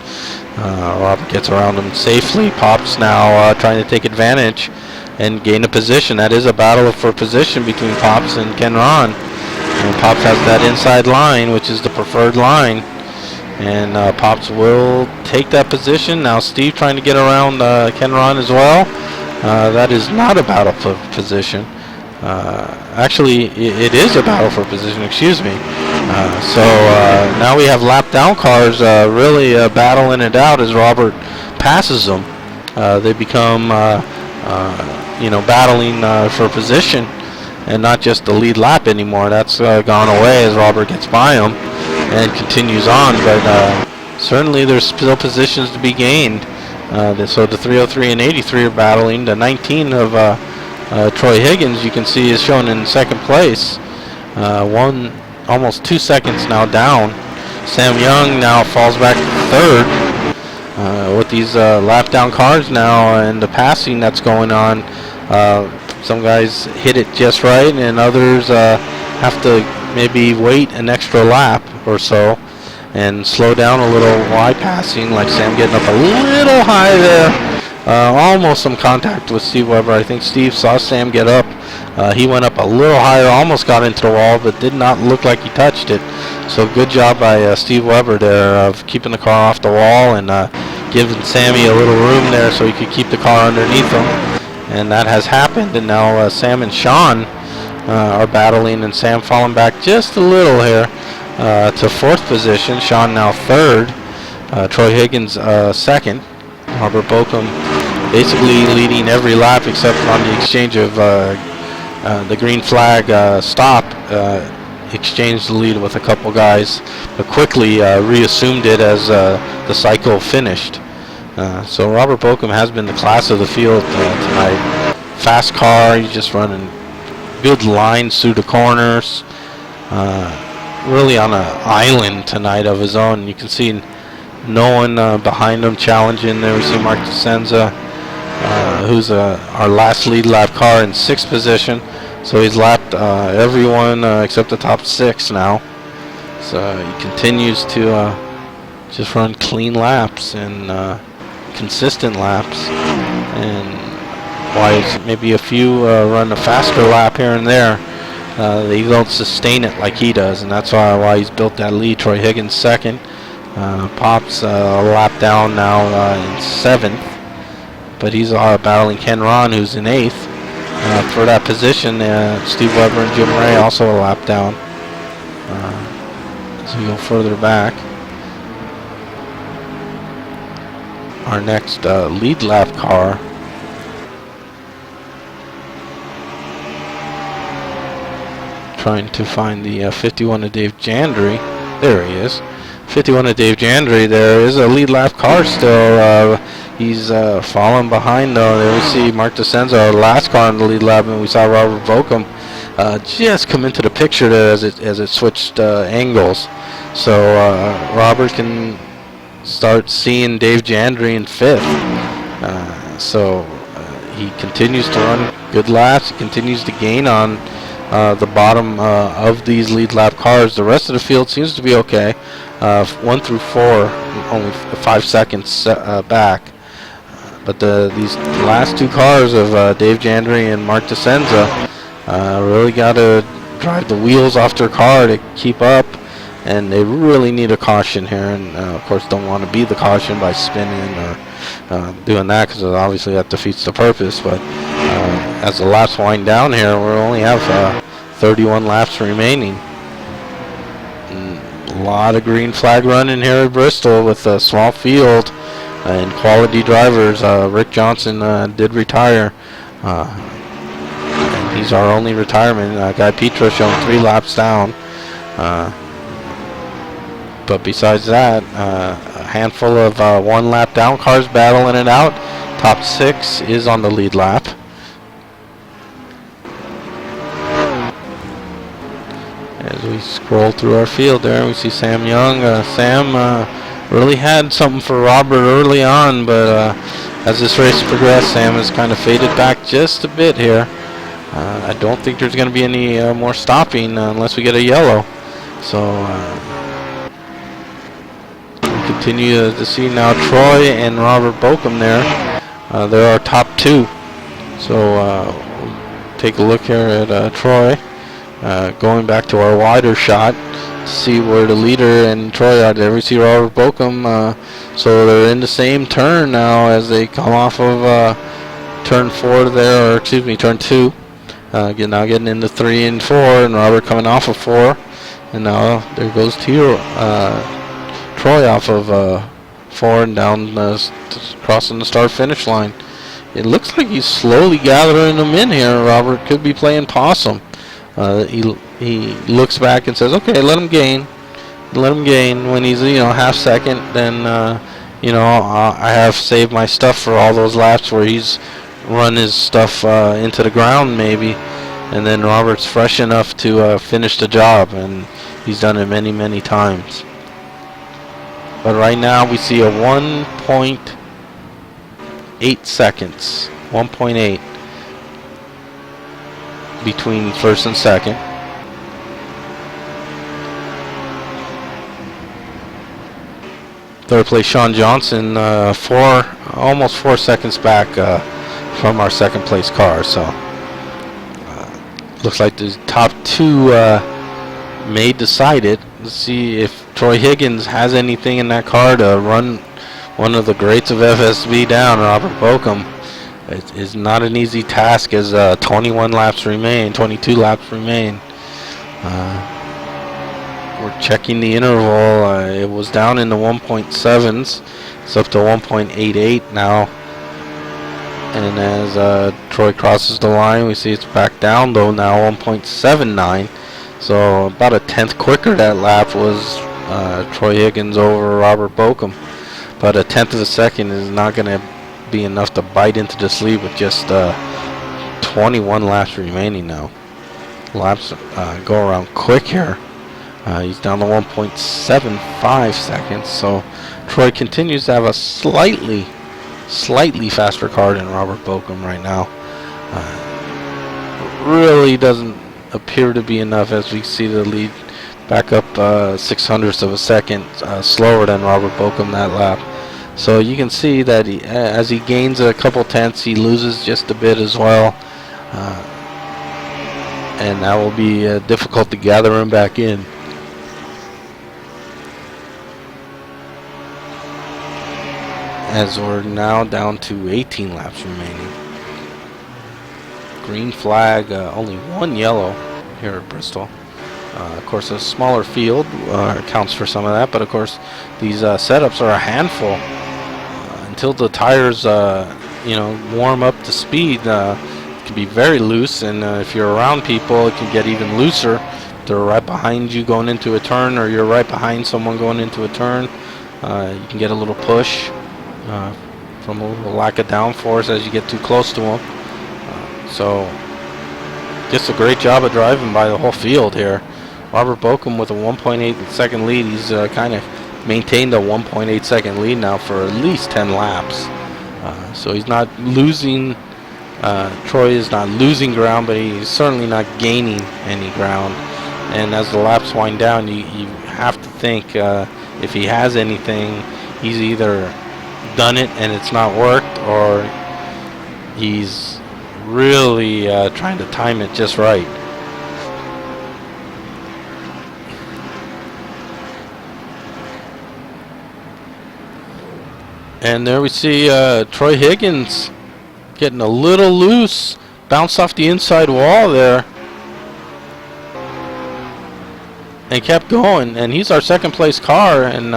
Robert gets around him safely. Pops now trying to take advantage and gain a position. That is a battle for position between Pops and Ken Ron. And Pops has that inside line, which is the preferred line. And Pops will take that position. Now Steve trying to get around Ken Ron as well. That is not a battle for position. Actually, it is a battle for position, excuse me. So now we have lap down cars really battling it out as Robert passes them. They become, battling for position and not just the lead lap anymore. That's gone away as Robert gets by him and continues on. But certainly there's still positions to be gained. So the 303 and 83 are battling. The 19 of Troy Higgins, you can see, is shown in second place. Almost 2 seconds now down. Sam Young now falls back to third. With these lap down cars now and the passing that's going on, some guys hit it just right and others have to maybe wait an extra lap or so and slow down a little while passing, like Sam getting up a little high there. Almost some contact with Steve Weber. I think Steve saw Sam get up. He went up a little higher, almost got into the wall, but did not look like he touched it. So good job by Steve Weber there of keeping the car off the wall and giving Sammy a little room there so he could keep the car underneath him. And that has happened. And now Sam and Sean are battling, and Sam falling back just a little here to fourth position. Sean now third. Troy Higgins second. Robert Bokum basically leading every lap except on the exchange of the green flag stop exchanged the lead with a couple guys, but quickly reassumed it as the cycle finished. So Robert Bokum has been the class of the field tonight. Fast car, he's just running good lines through the corners. Really on an island tonight of his own. You can see no one behind him challenging. There we see Mark DeSenza, who's our last lead lap car in 6th position. So he's lapped everyone except the top 6 now. So he continues to just run clean laps and consistent laps. And while maybe a few run a faster lap here and there, they don't sustain it like he does, and that's why he's built that lead. Troy Higgins 2nd. Pop's a lap down now in 7th, but he's battling Ken Ron, who's in 8th. For that position, Steve Weber and Jim Ray also a lap down. As we go further back, our next lead lap car trying to find the 51 of Dave Jandry. There he is. 51 of Dave Jandry. There is a lead lap car still. He's falling behind though. There we see Mark DeSenza, our last car in the lead lap, and we saw Robert Bokum just come into the picture as it switched angles. So Robert can start seeing Dave Jandry in 5th. So he continues to run good laps. He continues to gain on the bottom of these lead lap cars. The rest of the field seems to be okay. 1 through 4, only 5 seconds back. But these last 2 cars of Dave Jandry and Mark DeSenza really got to drive the wheels off their car to keep up, and they really need a caution here. And of course, don't want to be the caution by spinning or doing that, because obviously that defeats the purpose. But as the laps wind down here, we only have 31 laps remaining. A lot of green flag running here at Bristol with a small field and quality drivers. Rick Johnson did retire, and he's our only retirement. Guy Petra showing 3 laps down. But besides that, a handful of 1 lap down cars battling it out. Top 6 is on the lead lap. As we scroll through our field there, we see Sam Young. Sam really had something for Robert early on, but as this race progressed, Sam has kind of faded back just a bit here. I don't think there's going to be any more stopping unless we get a yellow. So we continue to see now Troy and Robert Bokum there. They're our top 2. So we'll take a look here at Troy. Going back to our wider shot to see where the leader and Troy are. There we see Robert Bokum. So they're in the same turn now as they come off of turn 4 there, or excuse me, turn 2. Now getting into 3 and 4, and Robert coming off of 4. And now there goes Troy off of 4 and down crossing the start-finish line. It looks like he's slowly gathering them in here. Robert could be playing possum. He looks back and says, "Okay, let him gain. Let him gain." When he's half second, then I have saved my stuff for all those laps where he's run his stuff into the ground maybe, and then Robert's fresh enough to finish the job, and he's done it many, many times. But right now we see a 1.8 seconds, 1.8 between first and second. Third place Sean Johnson, almost 4 seconds back from our second place car. So looks like the top 2 may decide it. Let's see if Troy Higgins has anything in that car to run one of the greats of FSB down, Robert Bokum. It is not an easy task as 22 laps remain. We're checking the interval. It was down in the 1.7s. It's up to 1.88 now. And as Troy crosses the line, we see it's back down though now, 1.79. So about a tenth quicker that lap was Troy Higgins over Robert Bokum. But a tenth of a second is not going to be enough to bite into this lead with just 21 laps remaining now. Laps go around quick here. He's down to 1.75 seconds. So Troy continues to have a slightly faster car than Robert Bokum right now. Really doesn't appear to be enough as we see the lead back up 600ths of a second slower than Robert Bokum that lap. So you can see that as he gains a couple tenths, he loses just a bit as well. And that will be difficult to gather him back in. As we're now down to 18 laps remaining. Green flag, only one yellow here at Bristol. Of course, a smaller field accounts for some of that, but of course, these setups are a handful. Until the tires, warm up to speed, it can be very loose, and if you're around people, it can get even looser. They're right behind you going into a turn, or you're right behind someone going into a turn. You can get a little push from a little lack of downforce as you get too close to them. So, just a great job of driving by the whole field here. Robert Bokum with a 1.8 second lead. He's kind of maintained a 1.8 second lead now for at least 10 laps. So he's not losing. Troy is not losing ground, but he's certainly not gaining any ground. And as the laps wind down, you have to think if he has anything, he's either done it and it's not worked, or he's really trying to time it just right. And there we see Troy Higgins getting a little loose, bounced off the inside wall there, and kept going. And he's our second place car, and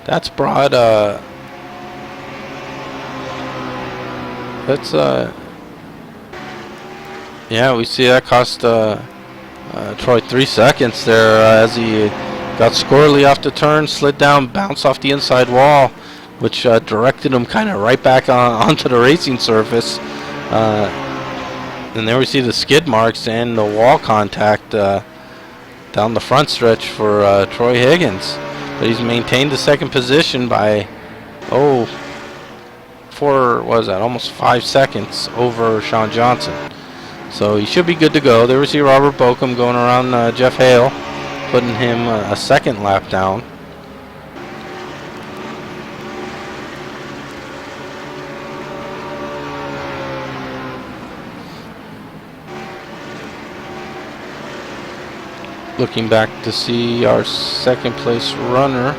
that's brought yeah, we see that cost Troy 3 seconds there as he got squirrely off the turn, slid down, bounced off the inside wall, which directed him kind of right back onto the racing surface. And there we see the skid marks and the wall contact down the front stretch for Troy Higgins. But he's maintained the second position by, almost 5 seconds over Sean Johnson. So he should be good to go. There we see Robert Bokum going around Jeff Hale, putting him a second lap down. Looking back to see our second place runner.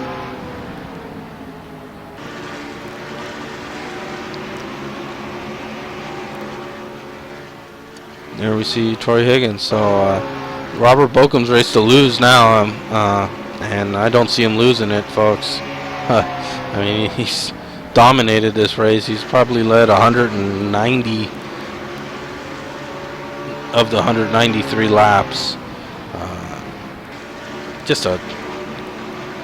There we see Troy Higgins. So Robert Bokum's race to lose now, and I don't see him losing it, folks. I mean, he's dominated this race. He's probably led 190 of the 193 laps. Just a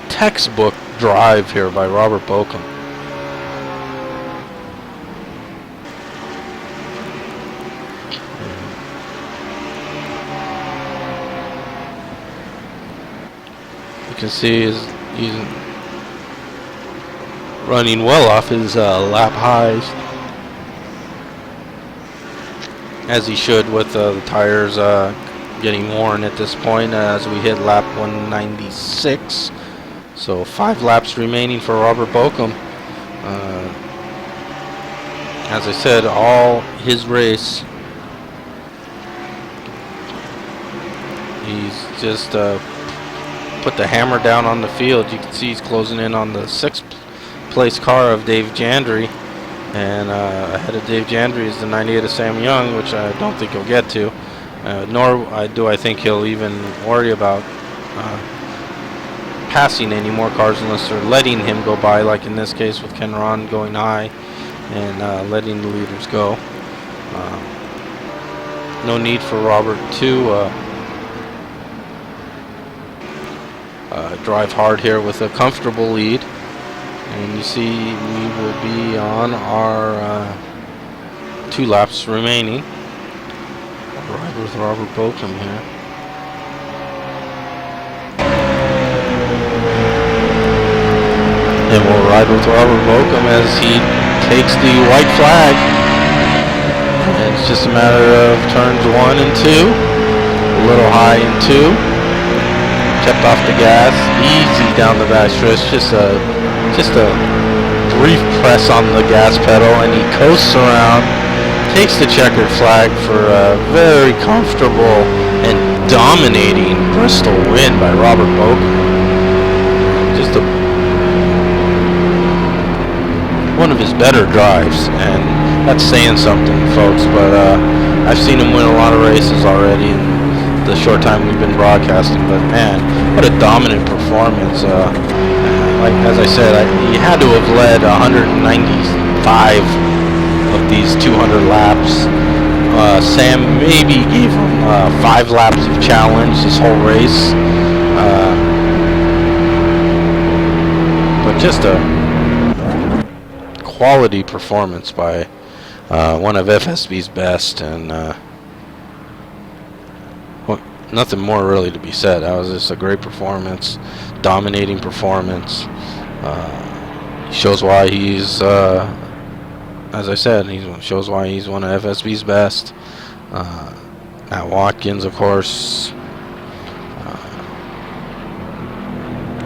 textbook drive here by Robert Bokum. You can see he's running well off his lap highs, as he should with the tires getting worn at this point as we hit lap 196. So 5 laps remaining for Robert Bokum. As I said, all his race, he's just put the hammer down on the field. You can see he's closing in on the 6th place car of Dave Jandry, and ahead of Dave Jandry is the 98 of Sam Young, which I don't think he'll get to. Nor do I think he'll even worry about passing any more cars unless they're letting him go by, like in this case with Ken Ron going high and letting the leaders go. No need for Robert to drive hard here with a comfortable lead. And you see we will be on our 2 laps remaining. I'll ride with Robert Bokum here. And we'll ride with Robert Bokum as he takes the white flag. And it's just a matter of turns 1 and 2. A little high in 2. Kept off the gas. Easy down the back stretch. Just a brief press on the gas pedal, and he coasts around. Takes the checkered flag for a very comfortable and dominating Bristol win by Robert Bokum. Just one of his better drives, and that's saying something, folks. But I've seen him win a lot of races already in the short time we've been broadcasting. But man, what a dominant performance! Like as I said, he had to have led 195 of these 200 laps. Sam maybe gave him 5 laps of challenge this whole race, but just a quality performance by one of FSB's best, and nothing more really to be said. That was just a great performance, dominating performance. He shows why he's, as I said, shows why he's one of FSB's best. Matt Watkins, of course,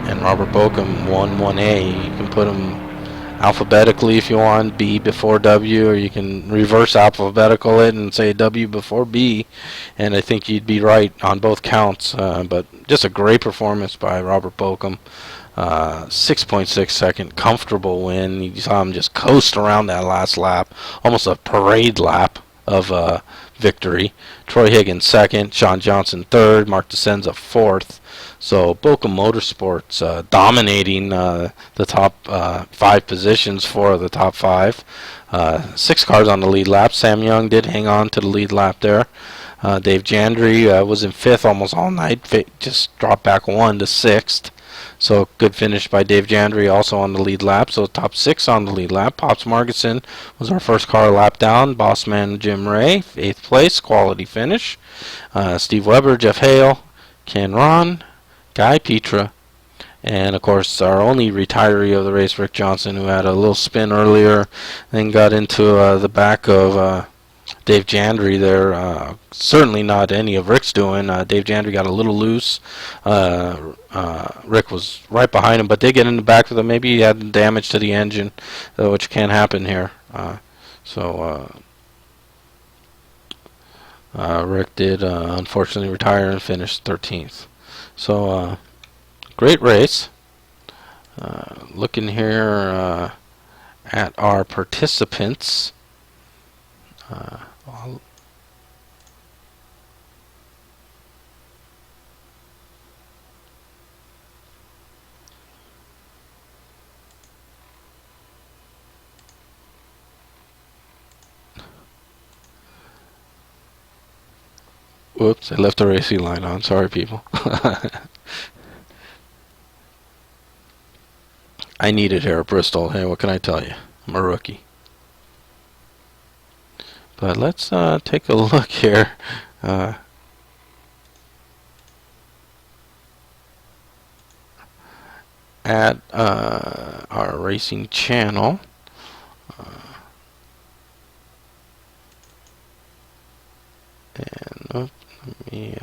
and Robert Bokum won 1A. You can put him alphabetically if you want, B before W, or you can reverse alphabetical it and say W before B, and I think you'd be right on both counts. But just a great performance by Robert Bokum. 6.6 second comfortable win. You saw him just coast around that last lap, almost a parade lap of victory. Troy Higgins second, Sean Johnson third, Mark DeSenza fourth. So Bokum Motorsports dominating the top 5 positions, 4 of the top 5. 6 cars on the lead lap. Sam Young did hang on to the lead lap there. Dave Jandry was in 5th almost all night, just dropped back 1 to 6th. So good finish by Dave Jandry, also on the lead lap. So top 6 on the lead lap. Pops Margison was our first car lap down. Bossman Jim Ray, 8th place, quality finish. Steve Weber, Jeff Hale, Ken Ron, Guy Petra, and of course our only retiree of the race, Rick Johnson, who had a little spin earlier, then got into the back of Dave Jandry there. Certainly not any of Rick's doing. Dave Jandry got a little loose. Rick was right behind him, but did get in the back with him. Maybe he had damage to the engine, which can happen here. Rick did unfortunately retire and finish 13th. So great race. Looking here at our participants. Whoops, I left the racing line on. Sorry, people. I need it here at Bristol. Hey, what can I tell you? I'm a rookie. But let's take a look here. At our racing channel. And let me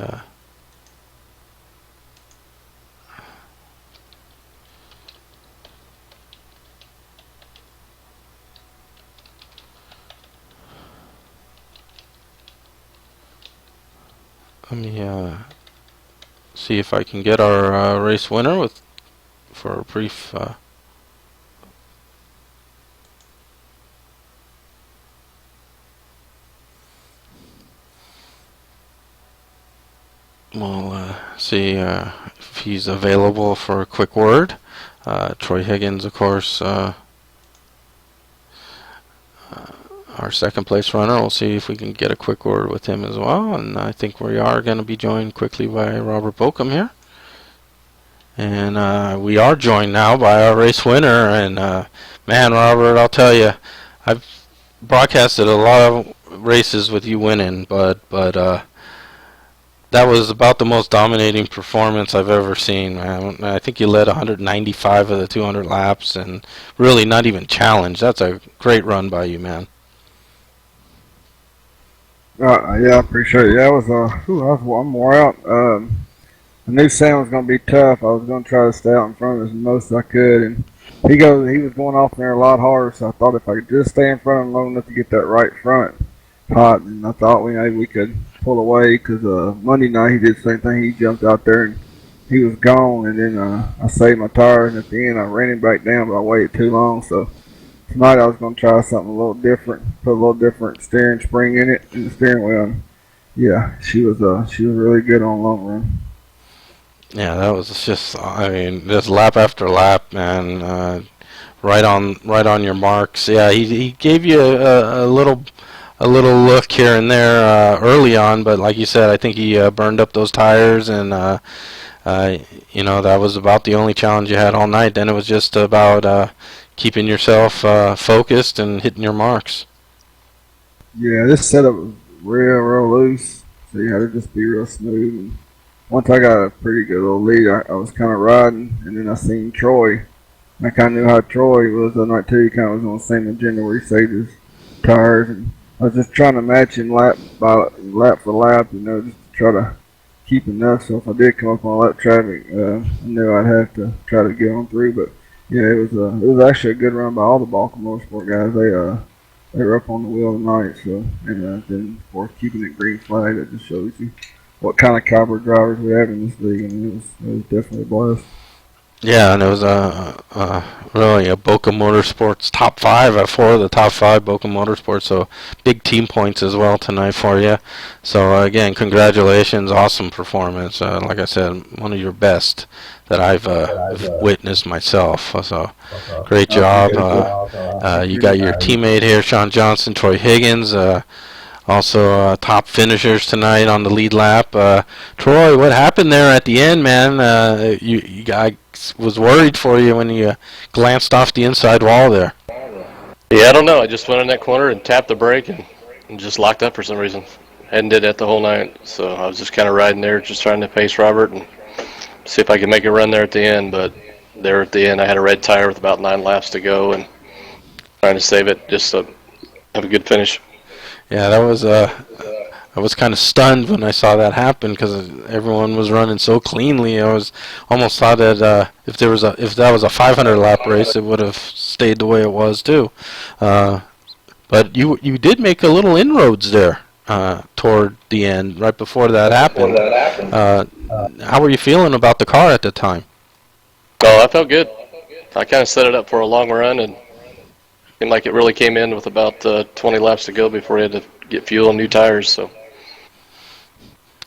see if I can get our race winner for a brief we'll see if he's available for a quick word. Troy Higgins, of course, our second place runner. We'll see if we can get a quick word with him as well. And I think we are going to be joined quickly by Robert Bokum here. And we are joined now by our race winner. And man, Robert, I'll tell you, I've broadcasted a lot of races with you winning, but that was about the most dominating performance I've ever seen, man. I think you led 195 of the 200 laps, and really not even challenged. That's a great run by you, man. Yeah, I appreciate it. Yeah, I'm wore out. I knew Sam was going to be tough. I was going to try to stay out in front of us as most as I could, and he was going off there a lot harder. So I thought if I could just stay in front of him long enough to get that right front hot, and I thought maybe we could pull away because Monday night he did the same thing. He jumped out there and he was gone, and then I saved my tires, and at the end I ran him back down, but I waited too long. So tonight I was going to try something a little different, put a little different steering spring in the steering wheel. And yeah, she was really good on long run. Yeah, that was just, I mean, just lap after lap, man. Right on your marks. Yeah, he gave you a little look here and there early on, but like you said, I think he burned up those tires, and that was about the only challenge you had all night. Then it was just about keeping yourself focused and hitting your marks. Yeah, this setup was real loose, so you had to just be real smooth. And once I got a pretty good little lead, I was kind of riding, and then I seen Troy. And I kind of knew how Troy was the night too. He kind of was on the same agenda where he saved his tires, and I was just trying to match him lap for lap, just to try to keep enough. So if I did come up on lap traffic, I knew I'd have to try to get on through. But yeah, it was actually a good run by all the Balkan Motorsport guys. They were up on the wheel tonight. So and then of course keeping it green flag, that just shows you what kind of caliber drivers we have in this league. I mean, it was definitely a blast. Yeah, and it was really a Boca Motorsports top 5, 4 of the top 5 Boca Motorsports, so big team points as well tonight for you. So again, congratulations, awesome performance. Like I said, one of your best that I've witnessed myself. So great job. You got your teammate here, Sean Johnson, Troy Higgins. Also, top finishers tonight on the lead lap. Troy, what happened there at the end, man? I was worried for you when you glanced off the inside wall there. Yeah, I don't know. I just went in that corner and tapped the brake and just locked up for some reason. Hadn't did that the whole night, so I was just kind of riding there, just trying to pace Robert and see if I could make a run there at the end. But there at the end, I had a red tire with about 9 laps to go and trying to save it just to have a good finish. Yeah, that was I was kind of stunned when I saw that happen because everyone was running so cleanly. I was almost thought that if that was a 500 lap race, it would have stayed the way it was too. But you did make a little inroads there toward the end, right before that happened. How were you feeling about the car at the time? Oh, I felt good. I kind of set it up for a long run and seemed like it really came in with about 20 laps to go before we had to get fuel and new tires. So.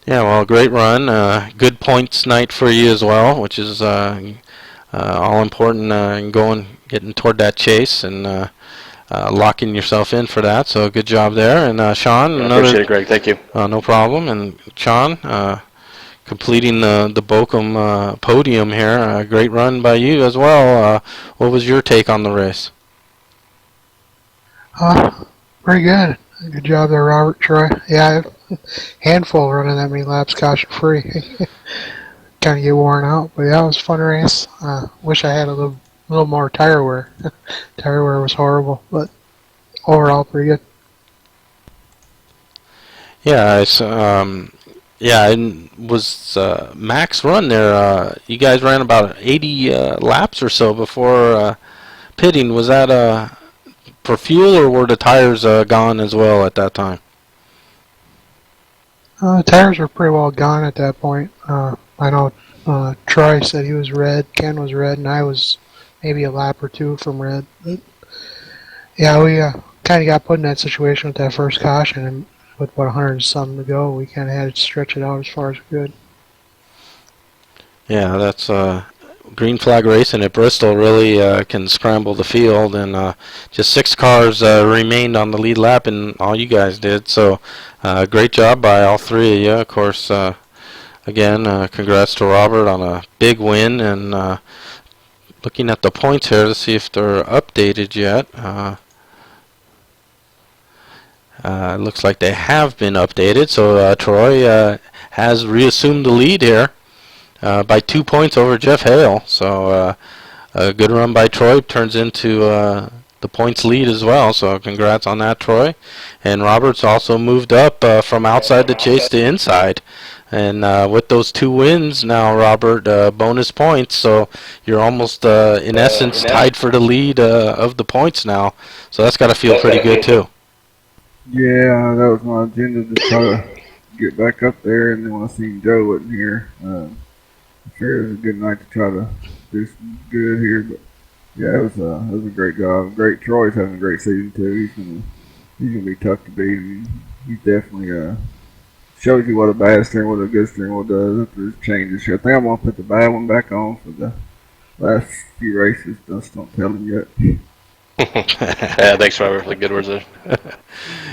Yeah, well, great run. Good points night for you as well, which is all important in getting toward that chase and locking yourself in for that. So good job there. And Sean, I appreciate it, Greg. Thank you. No problem. And Sean, completing the Bochum podium here. Great run by you as well. What was your take on the race? Pretty good. Good job there, Robert, Troy. Yeah, handful running that many laps caution free. Kind of get worn out, but yeah, it was a fun race. Wish I had a little more tire wear. Tire wear was horrible, but overall pretty good. Yeah, and was Mac's run there. You guys ran about 80 laps or so before pitting. Was that for fuel, or were the tires gone as well at that time? The tires were pretty well gone at that point. I know Troy said he was red, Ken was red, and I was maybe a lap or two from red. But yeah, we kind of got put in that situation with that first caution, and with about 100 and something to go, we kind of had to stretch it out as far as we could. Yeah, that's green flag racing at Bristol really can scramble the field, and just 6 cars remained on the lead lap, and all you guys did. So great job by all 3 of you. Of course, again, congrats to Robert on a big win, and looking at the points here to see if they're updated yet. It looks like they have been updated, so Troy has reassumed the lead here by 2 points over Jeff Hale. So a good run by Troy turns into the points lead as well, so congrats on that, Troy. And Robert's also moved up from outside the chase to inside. And with those 2 wins now, Robert, bonus points, so you're almost, in essence, tied for the lead of the points now. So that's got to feel pretty good, too. Yeah, that was my agenda to try to get back up there, and then when I seen Joe wasn't here, I figured it was a good night to try to do some good here, but yeah, it was a great job. Great. Troy's having a great season too. He's gonna be tough to beat. I mean, he definitely shows you what a bad steering wheel, a good steering wheel does after his changes. I think I'm gonna put the bad one back on for the last few races. Just don't tell him yet. Yeah, thanks, Robert. The good words there.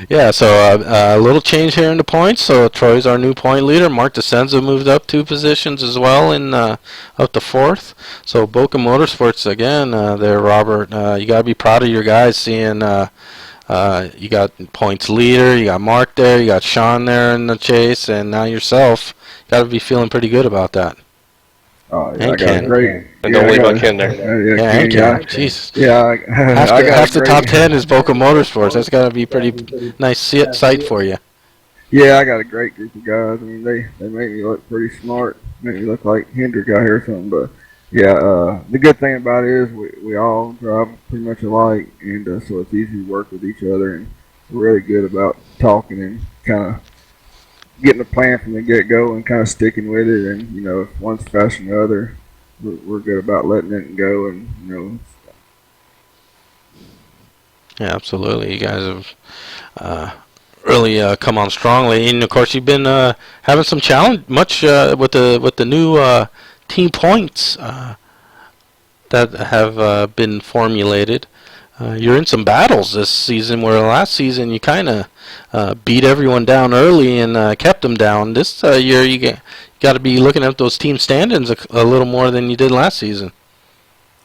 Yeah, so a little change here in the points. So Troy's our new point leader. Mark DeSenza moved up 2 positions as well, in up to 4th. So Boca Motorsports again there, Robert. You got to be proud of your guys, seeing you got points leader, you got Mark there, you got Sean there in the chase, and now yourself. Got to be feeling pretty good about that. Oh, yeah, And I got Ken. a great. And don't leave out Ken there. Yeah, and Ken. Jesus. Yeah, Half the top 10 is Boca Motorsports. That's got to be pretty nice sight for you. Yeah, I got a great group of guys. I mean, they make me look pretty smart. Make me look like Hendrick out here or something. But yeah, the good thing about it is we all drive pretty much alike, and so it's easy to work with each other, and we're really good about talking and kind of getting a plan from the get-go and kind of sticking with it. And you know, if one's faster than the other, we're good about letting it go. And you know. Yeah, absolutely. You guys have really come on strongly, and of course you've been having some challenge with the new team points that have been formulated. You're in some battles this season, where last season you kind of beat everyone down early and kept them down. This year you got to be looking at those team standings a little more than you did last season.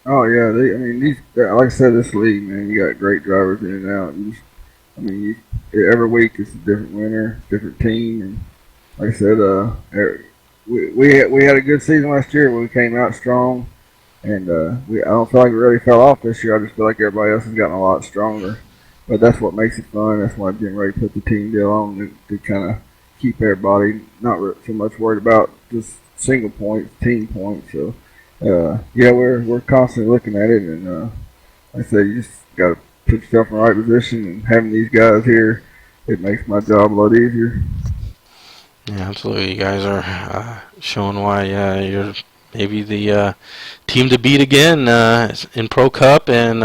Oh yeah, like I said, this league, man, you got great drivers in and out. Every week it's a different winner, different team, and like I said, we had a good season last year where we came out strong. And I don't feel like we really fell off this year. I just feel like everybody else has gotten a lot stronger. But that's what makes it fun. That's why Jim Ray put the team deal on to kind of keep everybody not so much worried about just single points, team points. So yeah, we're constantly looking at it, and like I said, you just got to put yourself in the right position. And having these guys here, it makes my job a lot easier. Yeah, absolutely. You guys are showing why you're maybe the team to beat again in Pro Cup and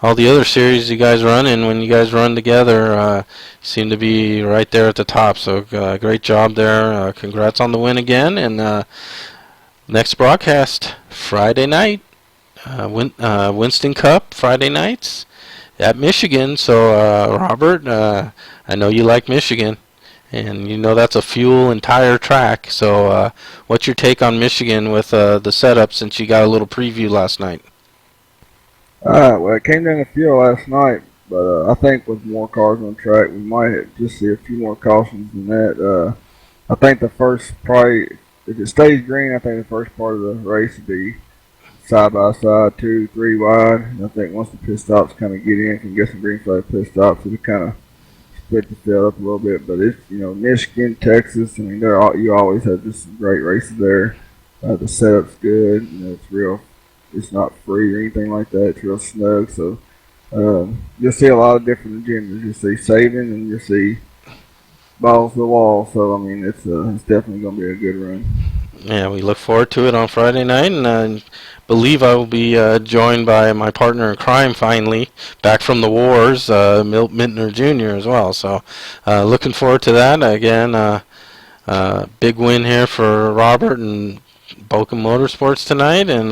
all the other series you guys run in. When you guys run together, seem to be right there at the top. So great job there. Congrats on the win again. And next broadcast Friday night, Winston Cup Friday nights at Michigan. So Robert, I know you like Michigan. And you know that's a fuel and tire track. So what's your take on Michigan with the setup, since you got a little preview last night? Well, it came down to fuel last night, but I think with more cars on track, we might just see a few more cautions than that. I think the first, probably, if it stays green, I think the first part of the race would be side by side, 2, 3 wide. And I think once the pit stops kind of get in, can get some green flag pit stops, it'll kind of split the field up a little bit. But it's, you know, Michigan, Texas, I mean, you always have just some great races there. The setup's good. You know, it's real. It's not free or anything like that. It's real snug. So you'll see a lot of different agendas. You'll see saving and you'll see balls to the wall. So I mean, it's definitely going to be a good run. Yeah, we look forward to it on Friday night, and I believe I will be joined by my partner in crime finally, back from the wars, Milt Mintner Jr. as well. So looking forward to that. Again, big win here for Robert and Boca Motorsports tonight, and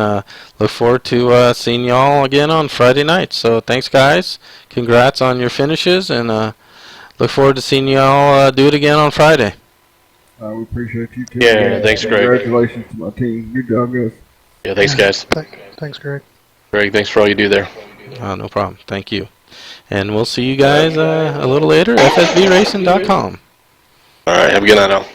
look forward to seeing y'all again on Friday night. So thanks, guys. Congrats on your finishes, and look forward to seeing y'all do it again on Friday. We appreciate you too. Yeah, thanks, Greg. Congratulations to my team. Good job, guys. Yeah, thanks, guys. Thanks, Greg. Greg, thanks for all you do there. No problem. Thank you. And we'll see you guys a little later, fsbracing.com. All right, have a good night, all.